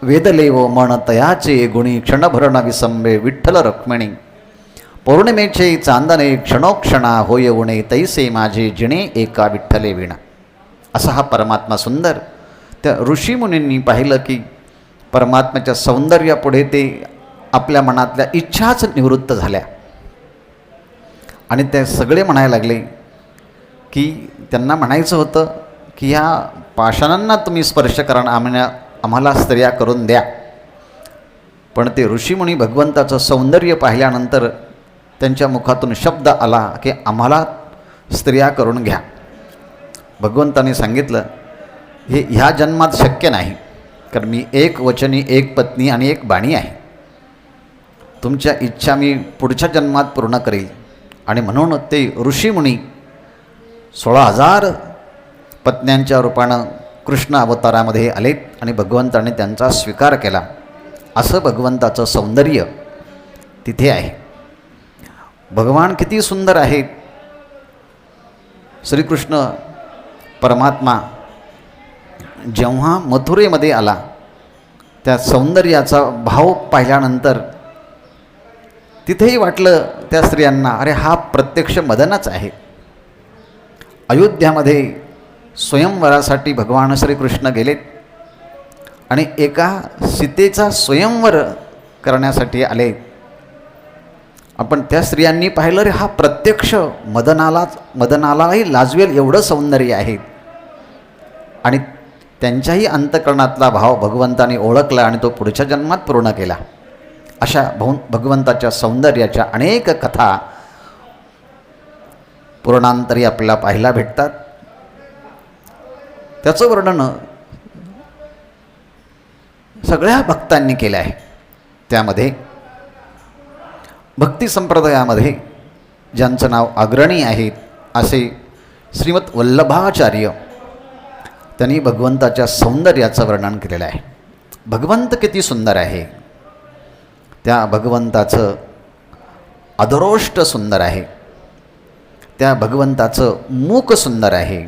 वेदलेवो मन तयाचे गुणी, क्षणभर न विसंबे विठ्ठल रुक्मिणी, पौर्णिमेचे चांदणे क्षणोक्षणा होय उणे, तैसे माझे जिणे एका विठ्ठले विणा. असा हा परमात्मा सुंदर. त्या ऋषीमुनींनी पाहिलं की परमात्म्याच्या सौंदर्यापुढे ते आपल्या मनातल्या इच्छाच निवृत्त झाल्या आणि ते सगळे म्हणायला लागले की त्यांना म्हणायचं होतं की ह्या पाषाणांना तुम्ही स्पर्श करा, आम्हाला स्त्रिया करून द्या. पण ते ऋषीमुनी भगवंताचं सौंदर्य पाहिल्यानंतर त्यांच्या मुखातून शब्द आला की आम्हाला स्त्रिया करून घ्या. भगवंतांनी सांगितलं हे ह्या जन्मात शक्य नाही, कारण मी एक वचनी, एक पत्नी आणि एक बाणी आहे. तुमच्या इच्छा मी पुढच्या जन्मात पूर्ण करेल. आणि म्हणून ते ऋषीमुनी 16,000 पत्न्यांच्या रूपानं कृष्ण अवतारामध्ये आलेत आणि भगवंताने त्यांचा स्वीकार केला. असं भगवंताचं सौंदर्य तिथे आहे. भगवान किती सुंदर आहेत. श्रीकृष्ण परमात्मा जेव्हा मथुरेमध्ये आला, त्या सौंदर्याचा भाव पाहिल्यानंतर तिथेही वाटलं त्या स्त्रियांना अरे हा प्रत्यक्ष मदनच आहे. अयोध्यामध्ये स्वयंवरासाठी भगवान श्रीकृष्ण गेलेत आणि एका सीतेचा स्वयंवर करण्यासाठी आले. आपण त्या स्त्रियांनी पाहिलं रे हा प्रत्यक्ष मदनालाही लाजवेल एवढं सौंदर्य आहे. आणि त्यांच्याही अंतःकरणातला भाव भगवंताने ओळखला आणि तो पुढच्या जन्मात पूर्ण केला. अशा भगवंताच्या सौंदर्याच्या अनेक कथा पुराणांतरी आपल्याला पाहायला भेटतात. त्याचं वर्णन सगळ्या भक्तांनी केलं आहे. त्यामध्ये भक्ती संप्रदायामध्ये ज्यांचं नाव अग्रणी आहेत असे श्रीमद वल्लभाचार्य, त्यांनी भगवंताच्या सौंदर्याचं वर्णन केलेलं आहे. भगवंत किती सुंदर आहे. त्या भगवंताचं अधरोष्ट सुंदर आहे. त्या भगवंताचं मूक सुंदर आहे.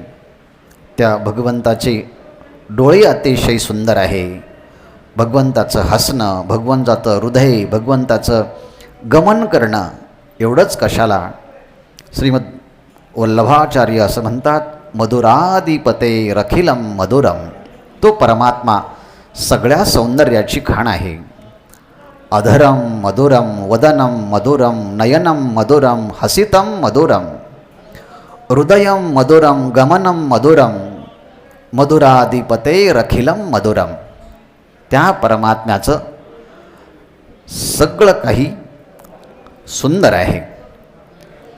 त्या भगवंताचे डोळे अतिशय सुंदर आहे. भगवंताचं हसणं, भगवंताचं हृदय, भगवंताचं गमन करणं एवढंच कशाला. श्रीमद वल्लभाचार्य असं म्हणतात, मधुराधिपते रखिलम मधुरम. तो परमात्मा सगळ्या सौंदर्याची खाण आहे. अधरम मधुरम, वदनम मधुरम, नयनम मधुरम, हसितम मधुरम, हृदयम मधुरम, गमनम मधुरम, मधुराधिपते रखिलम मधुरम. त्या परमात्म्याचं सगळं काही सुंदर आहे.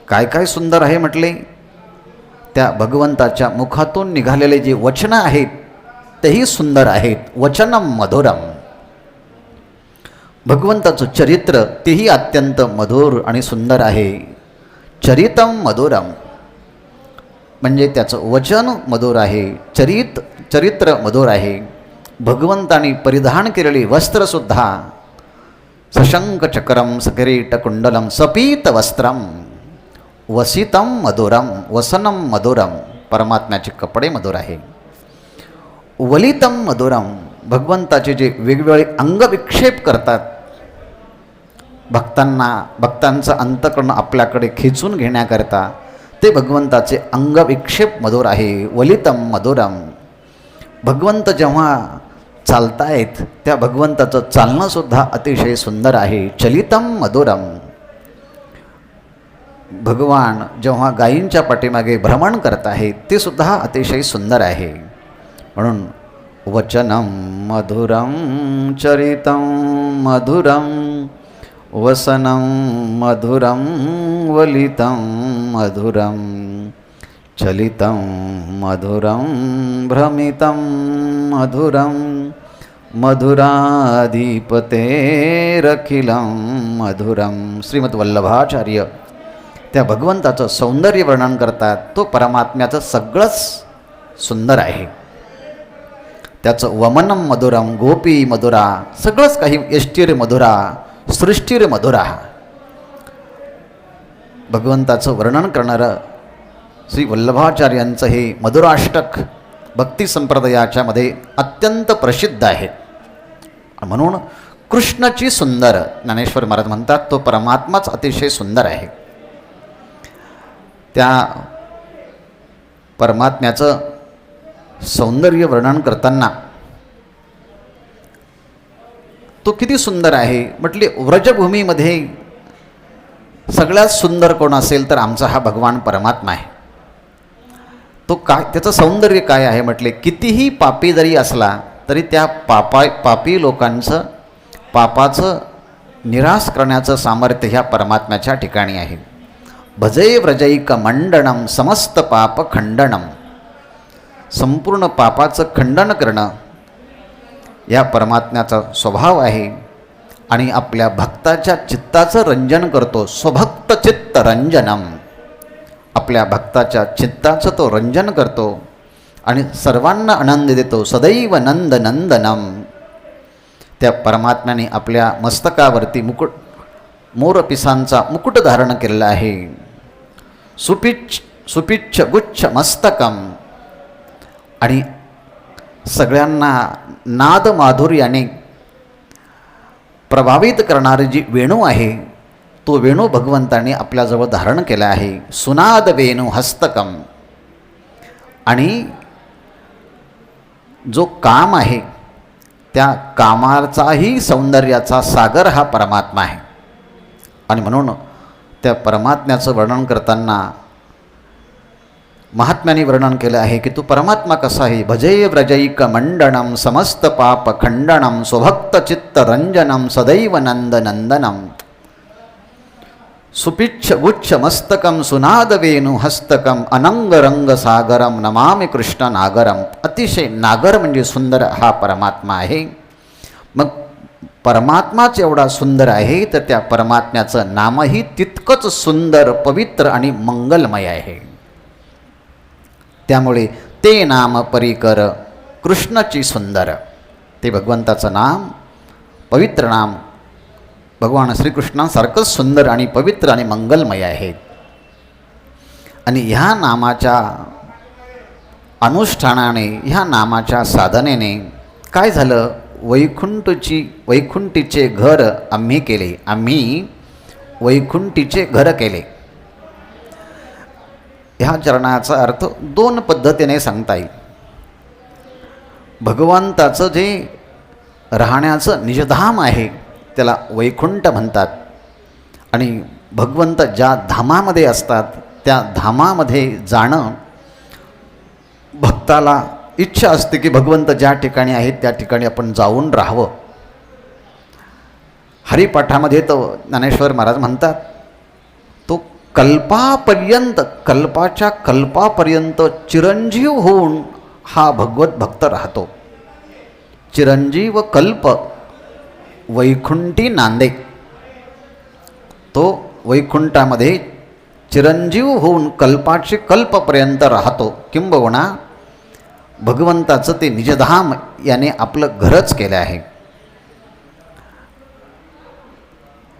काय काय सुंदर आहे म्हटले, त्या भगवंताच्या मुखातून निघालेले जे वचनं आहेत तेही सुंदर आहेत. वचनम मधुरम. भगवंताचं चरित्र तेही अत्यंत मधुर आणि सुंदर आहे. चरितम मधुरम म्हणजे त्याचं वचन मधुर आहे, चरित्र मधुर आहे. भगवंताने परिधान केलेली वस्त्रसुद्धा सशंक चक्रम सकिरीट कुंडलम सपीत वस्त्रम वसितम मधुरम वसनम मधुरम. परमात्म्याचे कपडे मधुर आहे. वलितम मधुरम. भगवंताचे जे वेगवेगळे अंगविक्षेप करतात, भक्तांचं अंतःकरण आपल्याकडे खेचून घेण्याकरता ते भगवंताचे अंगविक्षेप मधुर आहे. वलितम मधुरम. भगवंत जेव्हा चालतायत त्या भगवंताचं चालणंसुद्धा अतिशय सुंदर आहे. चलितम मधुरम. भगवान जेव्हा गायींच्या पाठीमागे भ्रमण करत आहेत ते सुद्धा अतिशय सुंदर आहे. म्हणून वचनम मधुरम चरितम मधुरम वसनं मधुरं वलितं मधुरं चलितं मधुरं भ्रमितं मधुरं मधुराधिपतेरखिलं मधुरं. श्रीमद वल्लभाचार्य त्या भगवंताचं सौंदर्य वर्णन करतात. तो परमात्म्याचं सगळंच सुंदर आहे. त्याचं वमनम मधुरम, गोपी मधुरा, सगळंच काही, यष्टीर मधुरा, सृष्टीर मधुरा. भगवंताचं वर्णन करणारं श्री वल्लभाचार्यांचं हे मधुराष्टक भक्ती संप्रदायाच्या मध्ये अत्यंत प्रसिद्ध आहे. म्हणून कृष्णाची सुंदर, ज्ञानेश्वर महाराज म्हणतात तो परमात्माच अतिशय सुंदर आहे. त्या परमात्म्याचं सौंदर्य वर्णन करताना तो किती सुंदर आहे म्हटले. व्रजभूमीमध्ये सगळ्यात सुंदर कोण असेल तर आमचा हा भगवान परमात्मा आहे. तो काय, त्याचं सौंदर्य काय आहे म्हटले. कितीही पापी जरी असला तरी त्या पापी लोकांचं पापाचं निराश करण्याचं सामर्थ्य ह्या परमात्म्याच्या ठिकाणी आहे. भजे व्रजैक मंडनम समस्त पाप खंडनम, संपूर्ण पापाचं खंडन करणं या परमात्म्याचा स्वभाव आहे. आणि आपल्या भक्ताच्या चित्ताचं रंजन करतो. स्वभक्त चित्त रंजनम, आपल्या भक्ताच्या चित्ताचं तो रंजन करतो आणि सर्वांना आनंद देतो. सदैव नंद नंदनम, त्या परमात्म्याने आपल्या मस्तकावरती मोरपिसांचा मुकुट धारण केलेला आहे. सुपिच्छ गुच्छ मस्तकम, आणि सगळ्यांना नाद माधुर्याने प्रभावित करणारी जी वेणू आहे तो वेणू भगवंताने आपल्याजवळ धारण केला आहे. सुनाद वेणू हस्तकम, आणि जो काम आहे त्या कामाचाही सौंदर्याचा सागर हा परमात्मा आहे. आणि म्हणून त्या परमात्म्याचं वर्णन करताना महात्म्याने वर्णन केलं आहे की तो परमात्मा कसा आहे. भजे व्रजैक मंडनम समस्त पाप खंडनम स्वभक्त चित्त रंजनम सदैव नंद नंदनम. सुपिच्छ गुच्छ मस्तकम सुनाद वेणु हस्तकम अनंग रंग सागरम नमामि कृष्ण नागरम. अतिशय नागर म्हणजे सुंदर हा परमात्मा आहे. मग परमात्माच एवढा सुंदर आहे तर त्या परमात्म्याचं नामही तितकंच सुंदर, पवित्र आणि मंगलमय आहे. त्यामुळे ते नाम परिकर कृष्णाची सुंदर, ते भगवंताचं नाम, पवित्र नाम भगवान श्रीकृष्णांसारखंच सुंदर आणि पवित्र आणि मंगलमय आहे. आणि ह्या नामाच्या अनुष्ठानाने, ह्या नामाच्या साधनेने काय झालं. वैकुंठीचे घर आम्ही केले, आम्ही वैकुंठीचे घर केले. ह्या चरणाचा अर्थ दोन पद्धतीने सांगता येईल. भगवंताचं जे राहण्याचं निजधाम आहे त्याला वैकुंठ म्हणतात. आणि भगवंत ज्या धामामध्ये असतात त्या धामामध्ये जाणं भक्ताला इच्छा असते की भगवंत ज्या ठिकाणी आहेत त्या ठिकाणी आपण जाऊन राहावं. हरिपाठामध्ये तो ज्ञानेश्वर महाराज म्हणतात तो कल्पापर्यंत, कल्पाच्या कल्पापर्यंत चिरंजीव होऊन हा भगवत भक्त राहतो. चिरंजीव कल्प वैकुंठी नांदे, तो वैकुंठामध्ये चिरंजीव होऊन कल्पाचे कल्पपर्यंत राहतो. किंबहुना भगवंताचं ते निजधाम याने आपलं घरच केलं आहे.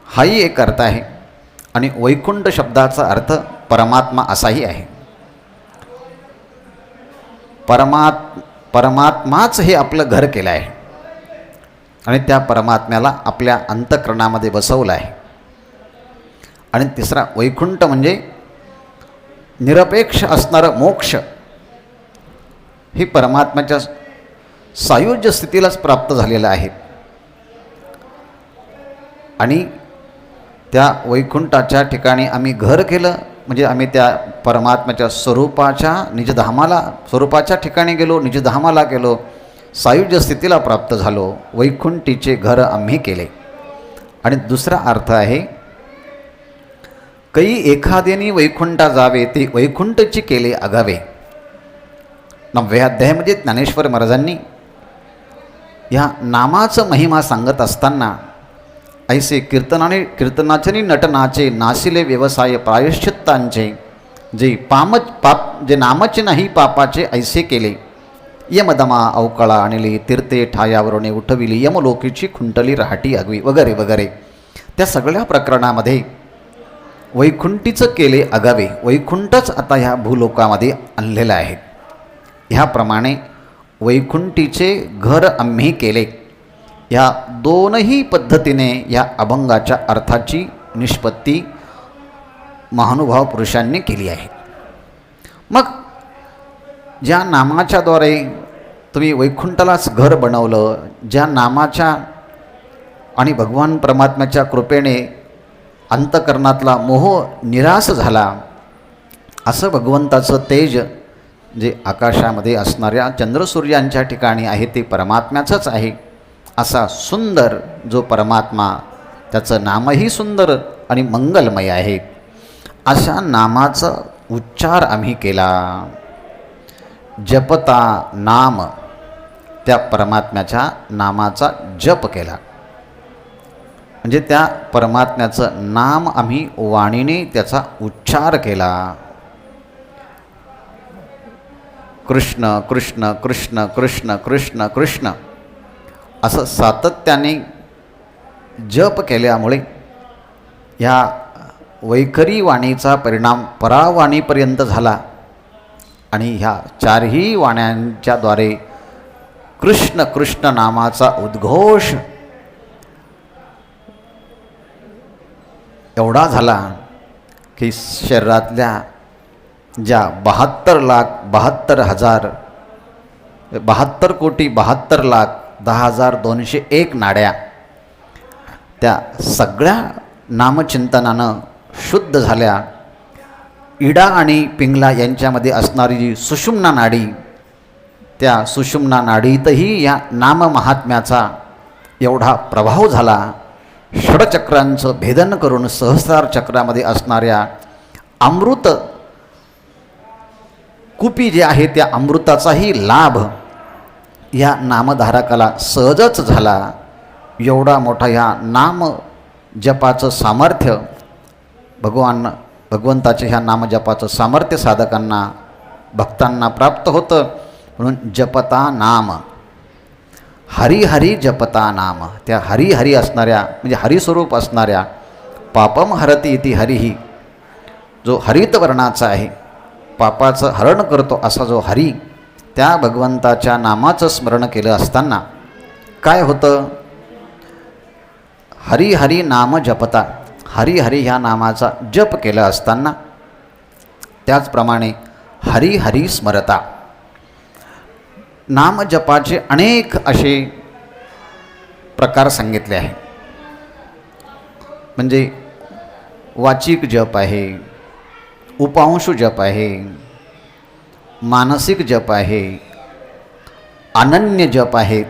हाही एक अर्थ आहे. आणि वैकुंठ शब्दाचा अर्थ परमात्मा असाही आहे. परमात्माच हे आपलं घर केलं आहे आणि त्या परमात्म्याला आपल्या अंतःकरणामध्ये बसवलं आहे. आणि तिसरा वैकुंठ म्हणजे निरपेक्ष असणारं मोक्ष, हे परमात्म्याच्या सायुज्य स्थितीलाच प्राप्त झालेलं आहे. आणि त्या वैकुंठाच्या ठिकाणी आम्ही घर केलं म्हणजे आम्ही त्या परमात्म्याच्या स्वरूपाच्या ठिकाणी गेलो, निजधामाला गेलो, सायुज्य स्थितीला प्राप्त झालो. वैकुंठीचे घर आम्ही केले. आणि दुसरा अर्थ आहे, कै एखाद्याने वैकुंठा जावे ते वैकुंठची केले अगावे. 9व्या अध्यायामध्ये ज्ञानेश्वर महाराजांनी ह्या नामाचं महिमा सांगत असताना ऐसे कीर्तनाचे नटनाचे नासिले व्यवसाय प्रायश्चित्तांचे जे जे नामाचे नाही पापाचे ऐसे केले. यमदमा अवकाळा आणली तीर्थे ठायावरणे उठविली यमलोकीची खुंटली राहटी आगवी वगैरे वगैरे. त्या सगळ्या प्रकरणामध्ये वैकुंठीचं केले अगावे, वैकुंठच आता ह्या भूलोकामध्ये आणलेलं आहे. ह्याप्रमाणे वैकुंठीचे घर आम्ही केले. ह्या दोनही पद्धतीने या अभंगाच्या अर्थाची निष्पत्ती महानुभाव पुरुषांनी केली आहे. मग ज्या नामाच्याद्वारे तुम्ही वैकुंठालाच घर बनवलं, ज्या नामाच्या आणि भगवान परमात्म्याच्या कृपेने अंतकरणातला मोह निराश झाला, असं भगवंताचं तेज जे आकाशामध्ये असणाऱ्या चंद्रसूर्यांच्या ठिकाणी आहे ते परमात्म्याचंच आहे. असा सुंदर जो परमात्मा, त्याचं नामही सुंदर आणि मंगलमय आहे, अशा नामाचा उच्चार आम्ही केला. जपता नाम, त्या परमात्म्याच्या नामाचा जप केला. म्हणजे त्या परमात्म्याचं नाम आम्ही वाणीने त्याचा उच्चार केला. कृष्ण कृष्ण कृष्ण कृष्ण कृष्ण कृष्ण असं सातत्याने जप केल्यामुळे ह्या वैखरी वाणीचा परिणाम परावाणीपर्यंत झाला आणि ह्या चारही वाण्यांच्याद्वारे कृष्ण कृष्ण नामाचा उद्घोष एवढा झाला की शरीरातल्या ज्या 72,72,72,72,10,201 नाड्या त्या सगळ्या नामचिंतनानं शुद्ध झाल्या. इडा आणि पिंगला यांच्यामध्ये असणारी जी सुषुम्ना नाडी, त्या सुषुम्ना नाडीतही या नाममहात्म्याचा एवढा प्रभाव झाला. षडचक्रांचं भेदन करून सहस्रार चक्रामध्ये असणाऱ्या अमृत कुपी जे आहे त्या अमृताचाही लाभ या नामधारकाला सहजच झाला. एवढा मोठा ह्या नाम जपाचं सामर्थ्य भगवंताचे ह्या नामजपाचं सामर्थ्य साधकांना भक्तांना प्राप्त होतं. म्हणून जपता नाम, हरिहरी जपता नाम, त्या हरिहरी असणाऱ्या म्हणजे हरिस्वरूप असणाऱ्या पापम हरती इति हरिही, जो हरित वर्णाचा आहे, पापाचं हरण करतो असा जो हरी, त्या भगवंताच्या नामाचं स्मरण केलं असताना काय होतं? हरी हरी नाम जपता, हरी हरी ह्या नामाचा जप केला असताना त्याचप्रमाणे हरी हरी स्मरता. नामजपाचे अनेक असे प्रकार सांगितले आहे. म्हणजे वाचिक जप आहे, उपांशु जप आहे, मानसिक जप आहे, अनन्य जप आहेत.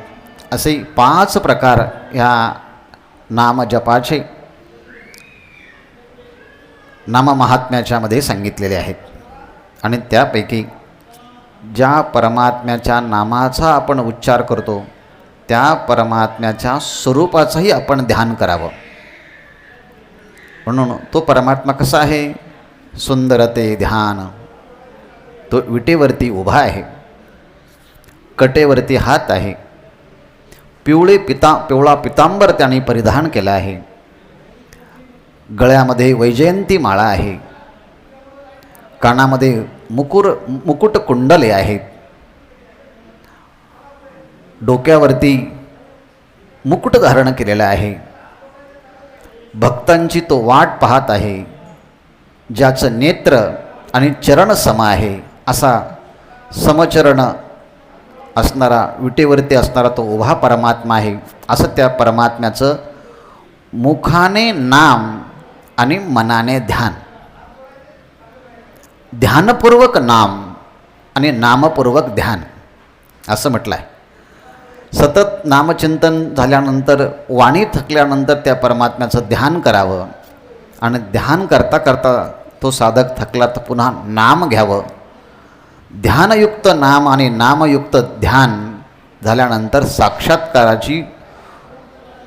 असे 5 प्रकार ह्या नामजपाचे नाममहात्म्याच्यामध्ये सांगितलेले आहेत. आणि त्यापैकी ज्या परमात्म्याच्या नामाचा आपण उच्चार करतो त्या परमात्म्याच्या स्वरूपाचंही आपण ध्यान करावं. म्हणून तो परमात्मा कसा आहे? सुंदर ते ध्यान. तो विटेवरती उभा आहे, कटेवरती हात आहे, पिवळा पितांबर त्याने परिधान केला आहे, गळ्यामध्ये वैजयंती माळा आहे, कानामध्ये मुकुट कुंडले आहेत, डोक्यावरती मुकुट धारण केलेला आहे. भक्तांची तो वाट पाहत आहे. ज्याचं नेत्र आणि चरण सम आहे असा समचरण असणारा, विटेवरती असणारा तो उभा परमात्मा आहे. असं त्या परमात्म्याचं मुखाने नाम आणि मनाने ध्यान, ध्यानपूर्वक नाम आणि नामपूर्वक ध्यान असं म्हटलं आहे. सतत नामचिंतन झाल्यानंतर, वाणी थकल्यानंतर त्या परमात्म्याचं ध्यान करावं आणि ध्यान करता करता तो साधक थकला तर पुन्हा नाम घ्यावं. ध्यानयुक्त नाम आणि नामयुक्त ध्यान झाल्यानंतर साक्षात्काराची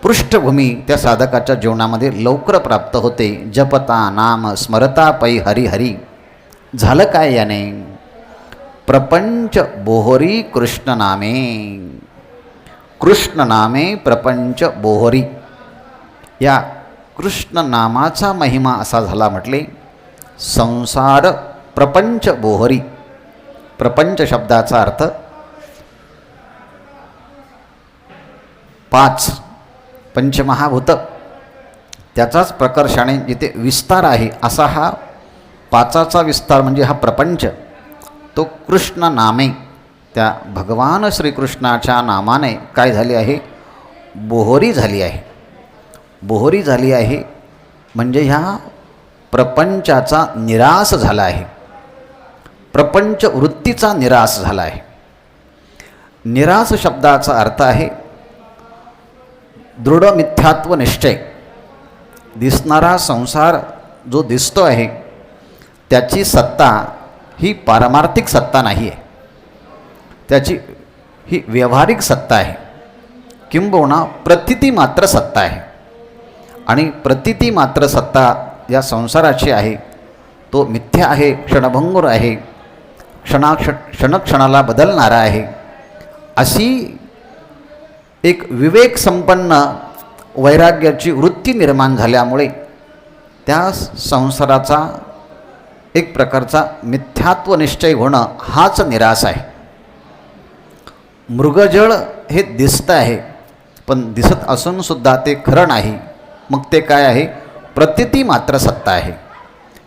पृष्ठभूमी त्या साधकाच्या जीवनामध्ये लवकर प्राप्त होते. जपता नाम स्मरता पै हरी हरी. झालं काय याने? प्रपंच बोहरी कृष्ण नामे. कृष्ण नामे प्रपंच बोहरी. या कृष्ण नामाचा महिमा असा झाला म्हटले, संसार प्रपंच बोहरी. प्रपंच शब्दाचा अर्थ 5 पंचमहाभूत, त्याचाच प्रकर्षाने जिथे विस्तार आहे असा हा 5चा विस्तार म्हणजे हा प्रपंच. तो कृष्ण नामे, त्या भगवान श्रीकृष्णाच्या नामाने काय झाले आहे? बोहरी झाली आहे. बोहरी झाली आहे म्हणजे ह्या प्रपंचाचा निरास झाला आहे. प्रपंच वृत्तीचा निरास झाला आहे. निरास शब्दाचा अर्थ आहे दृढ मिथ्यात्व निश्चय. दिसणारा संसार जो दिसतो आहे त्याची सत्ता ही पारमार्थिक सत्ता नाही आहे, त्याची ही व्यावहारिक सत्ता आहे, किंबहुना प्रतीती मात्र सत्ता आहे. आणि प्रतीती मात्र सत्ता या संसाराची आहे तो मिथ्या आहे, क्षणभंगूर आहे, क्षणक्षणाला बदलणारा आहे. अशी एक विवेकसंपन्न वैराग्याची वृत्ती निर्माण झाल्यामुळे त्या संसाराचा एक प्रकारचा मिथ्यात्व निश्चय होणं हाच निरास आहे. मृगजळ हे दिसतं आहे पण दिसत असूनसुद्धा ते खरं नाही. मग ते काय आहे? प्रतीती मात्र सत्ता आहे.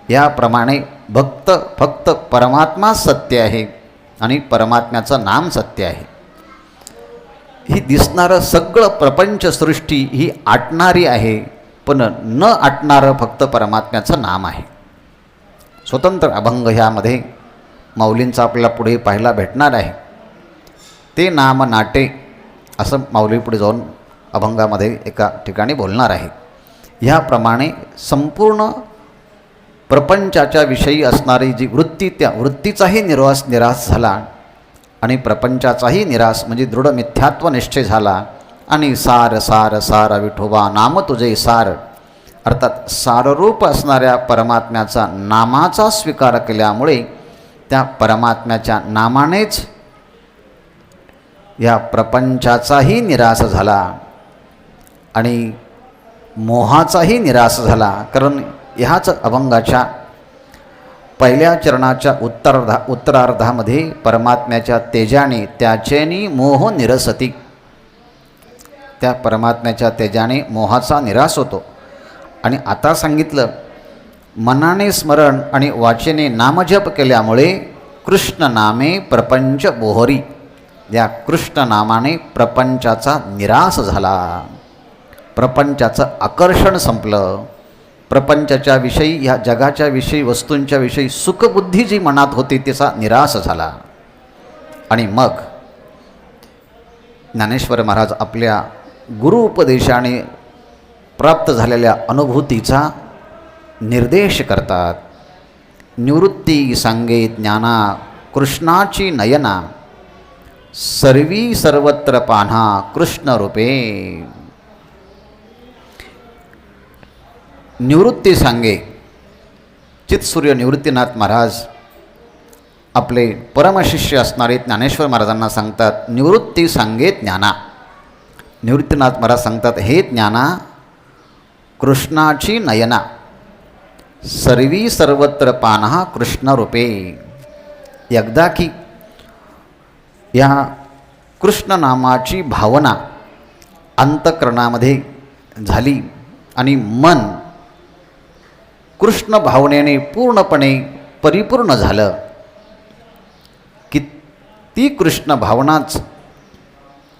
याप्रमाणे भक्त फक्त परमात्मा सत्य आहे आणि परमात्म्याचं नाम सत्य आहे. ही दिसणारं सगळं प्रपंचसृष्टी ही आटणारी आहे, पण न आटणारं फक्त परमात्म्याचं नाम आहे. स्वतंत्र अभंग ह्यामध्ये माऊलींचा आपल्याला पुढे पाहायला भेटणार आहे. ते नाम नाटे असं माऊली पुढे जाऊन अभंगामध्ये एका ठिकाणी बोलणार आहे. ह्याप्रमाणे संपूर्ण प्रपंचाच्या विषयी असणारी जी वृत्ती, त्या वृत्तीचाही निरास झाला आणि प्रपंचाचाही निरास म्हणजे दृढ मिथ्यात्व निश्चय झाला. आणि सार सार सार विठोबा नाम तुझे सार, अर्थात साररूप असणाऱ्या परमात्म्याचा नामाचा स्वीकार केल्यामुळे त्या परमात्म्याच्या नामानेच या प्रपंचाचाही निरास झाला आणि मोहाचाही निरास झाला. कारण ह्याच अभंगाच्या पहिल्या चरणाच्या उत्तरार्धामध्ये परमात्म्याच्या तेजाने त्याचेनी मोह निरसती, त्या परमात्म्याच्या तेजाने मोहाचा निरास होतो. आणि आता सांगितलं मनाने स्मरण आणि वाचेने नामजप केल्यामुळे कृष्ण नामे प्रपंच बोहरी. या कृष्ण नामाने प्रपंचाचा निरास झाला, प्रपंचाचं आकर्षण संपलं. प्रपंचाच्या विषयी, ह्या जगाच्या विषयी, वस्तूंच्या विषयी सुखबुद्धी जी मनात होती तिचा निरास झाला. आणि मग ज्ञानेश्वर महाराज आपल्या गुरु उपदेशाने प्राप्त झालेल्या अनुभूतीचा निर्देश करतात. निवृत्ती सांगे ज्ञाना कृष्णाची नयना, सर्वी सर्वत्र पान्हा कृष्ण रूपे. निवृत्ती सांगे, चित्सूर्य निवृत्तीनाथ महाराज आपले परमशिष्य असणारे ज्ञानेश्वर महाराजांना सांगतात, निवृत्ती सांगे ज्ञाना. निवृत्तीनाथ महाराज सांगतात, हे ज्ञाना कृष्णाची नयना, सर्वी सर्वत्र पान्हा कृष्ण रूपे. एकदा की या कृष्ण नामाची भावना अंतःकरणामध्ये झाली आणि मन कृष्ण भावनेने पूर्णपणे परिपूर्ण झालं की ती कृष्ण भावनाच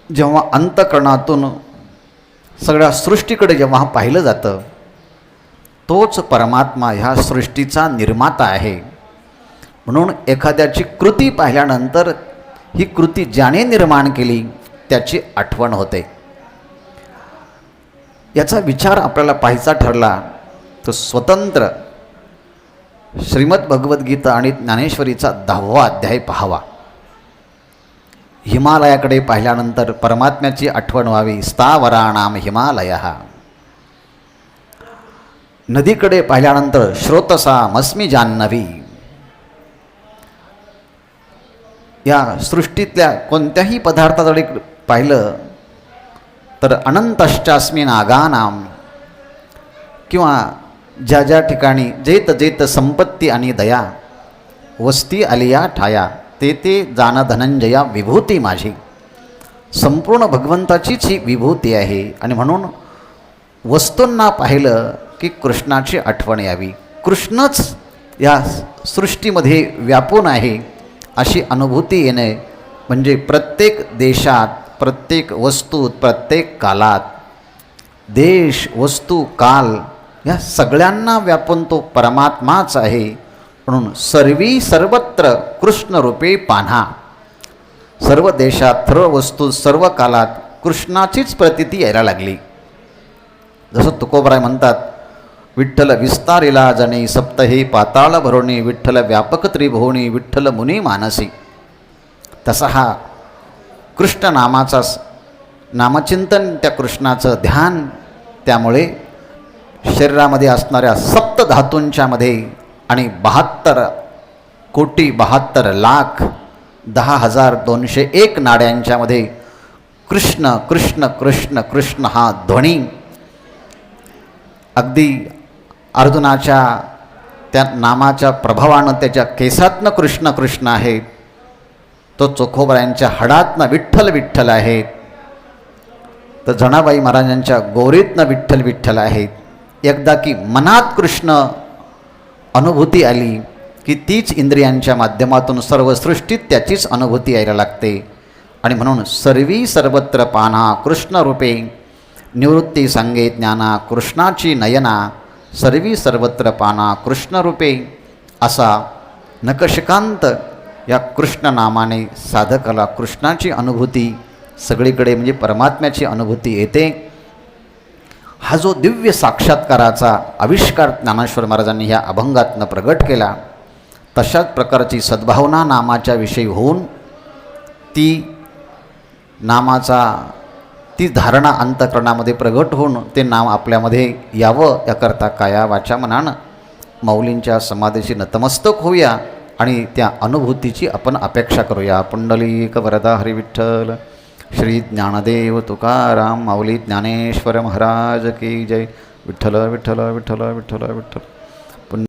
जेव्हा अंतःकरणातून सगळ्या सृष्टीकडे जेव्हा पाहिलं जातं, तोच परमात्मा ह्या सृष्टीचा निर्माता आहे. म्हणून एखाद्याची कृती पाहिल्यानंतर ही कृती ज्याने निर्माण केली त्याची आठवण होते. याचा विचार आपल्याला पाहायचा ठरला तर स्वतंत्र श्रीमद भगवद्गीता आणि ज्ञानेश्वरीचा 10वा अध्याय पाहावा. हिमालयाकडे पाहिल्यानंतर परमात्म्याची आठवण व्हावी. स्थावराणाम हिमालयः. नदीकडे पाहिल्यानंतर श्रोतसामस्मी जान्हवी. या सृष्टीतल्या कोणत्याही पदार्थाकडे पाहिलं तर अनंतश्चास्मी नागानाम, किंवा ज्या ज्या ठिकाणी जेत जेत संपत्ती आणि दया वस्ती आलिया ठाया, ते ते जाण धनंजया विभूती माझी. संपूर्ण भगवंताचीच ही विभूती आहे. आणि म्हणून वस्तूंना पाहिलं की कृष्णाची आठवण यावी. कृष्णच या सृष्टीमध्ये व्यापून आहे अशी अनुभूती येणे म्हणजे प्रत्येक देशात, प्रत्येक वस्तूत, प्रत्येक कालात, देश, वस्तू, काल या सगळ्यांना व्यापून तो परमात्माच आहे. म्हणून सर्वी सर्वत्र कृष्णरूपे पान्हा. सर्व देशात, सर्व वस्तूत, सर्व कालात कृष्णाचीच प्रतीती यायला लागली. जसं तुकोबराय म्हणतात, विठ्ठल विस्तारिला जणे सप्तहे पाताळ भरोणी, विठ्ठल व्यापक त्रिभुवनी, विठ्ठल मुनी मानसी. तसा हा कृष्ण नामाचा नामचिंतन, त्या कृष्णाचं ध्यान, त्यामुळे शरीरामध्ये असणाऱ्या सप्त धातूंच्यामध्ये आणि 72,72,10,201 नाड्यांच्यामध्ये कृष्ण कृष्ण कृष्ण कृष्ण हा ध्वनी अगदी अर्जुनाच्या त्या नामाच्या प्रभावानं त्याच्या केसातनं कृष्ण कृष्ण आहे, तो चोखोबरायांच्या हाडातनं विठ्ठल विठ्ठल आहेत, तर जनाबाई महाराजांच्या गोरीतनं विठ्ठल विठ्ठल आहेत. एकदा की मनात कृष्ण अनुभूती आली की तीच इंद्रियांच्या माध्यमातून सर्व सृष्टीत त्याचीच अनुभूती यायला लागते. आणि म्हणून सर्वी सर्वत्र पाना कृष्णरूपे, निवृत्ती सांगे ज्ञाना कृष्णाची नयना, सर्वी सर्वत्र पाना कृष्णरूपे, असा नकशिकांत या कृष्ण नामाने साधकाला कृष्णाची अनुभूती सगळीकडे म्हणजे परमात्म्याची अनुभूती येते. हा जो दिव्य साक्षात्काराचा आविष्कार ज्ञानेश्वर महाराजांनी ह्या अभंगातनं प्रगट केला, तशाच प्रकारची सद्भावना नामाच्या विषयी होऊन ती धारणा अंतःकरणामध्ये प्रगट होऊन ते नाम आपल्यामध्ये यावं याकरता काया वाचा मनानं माऊलींच्या समाधीशी नतमस्तक होऊया आणि त्या अनुभूतीची आपण अपेक्षा करूया. पुंडलिक वरदा हरी विठ्ठल. श्री ज्ञानदेव तुकाराम माऊली ज्ञानेश्वर महाराज की जय. विठ्ठल विठ्ठल विठ्ठल विठ्ठल विठ्ठल.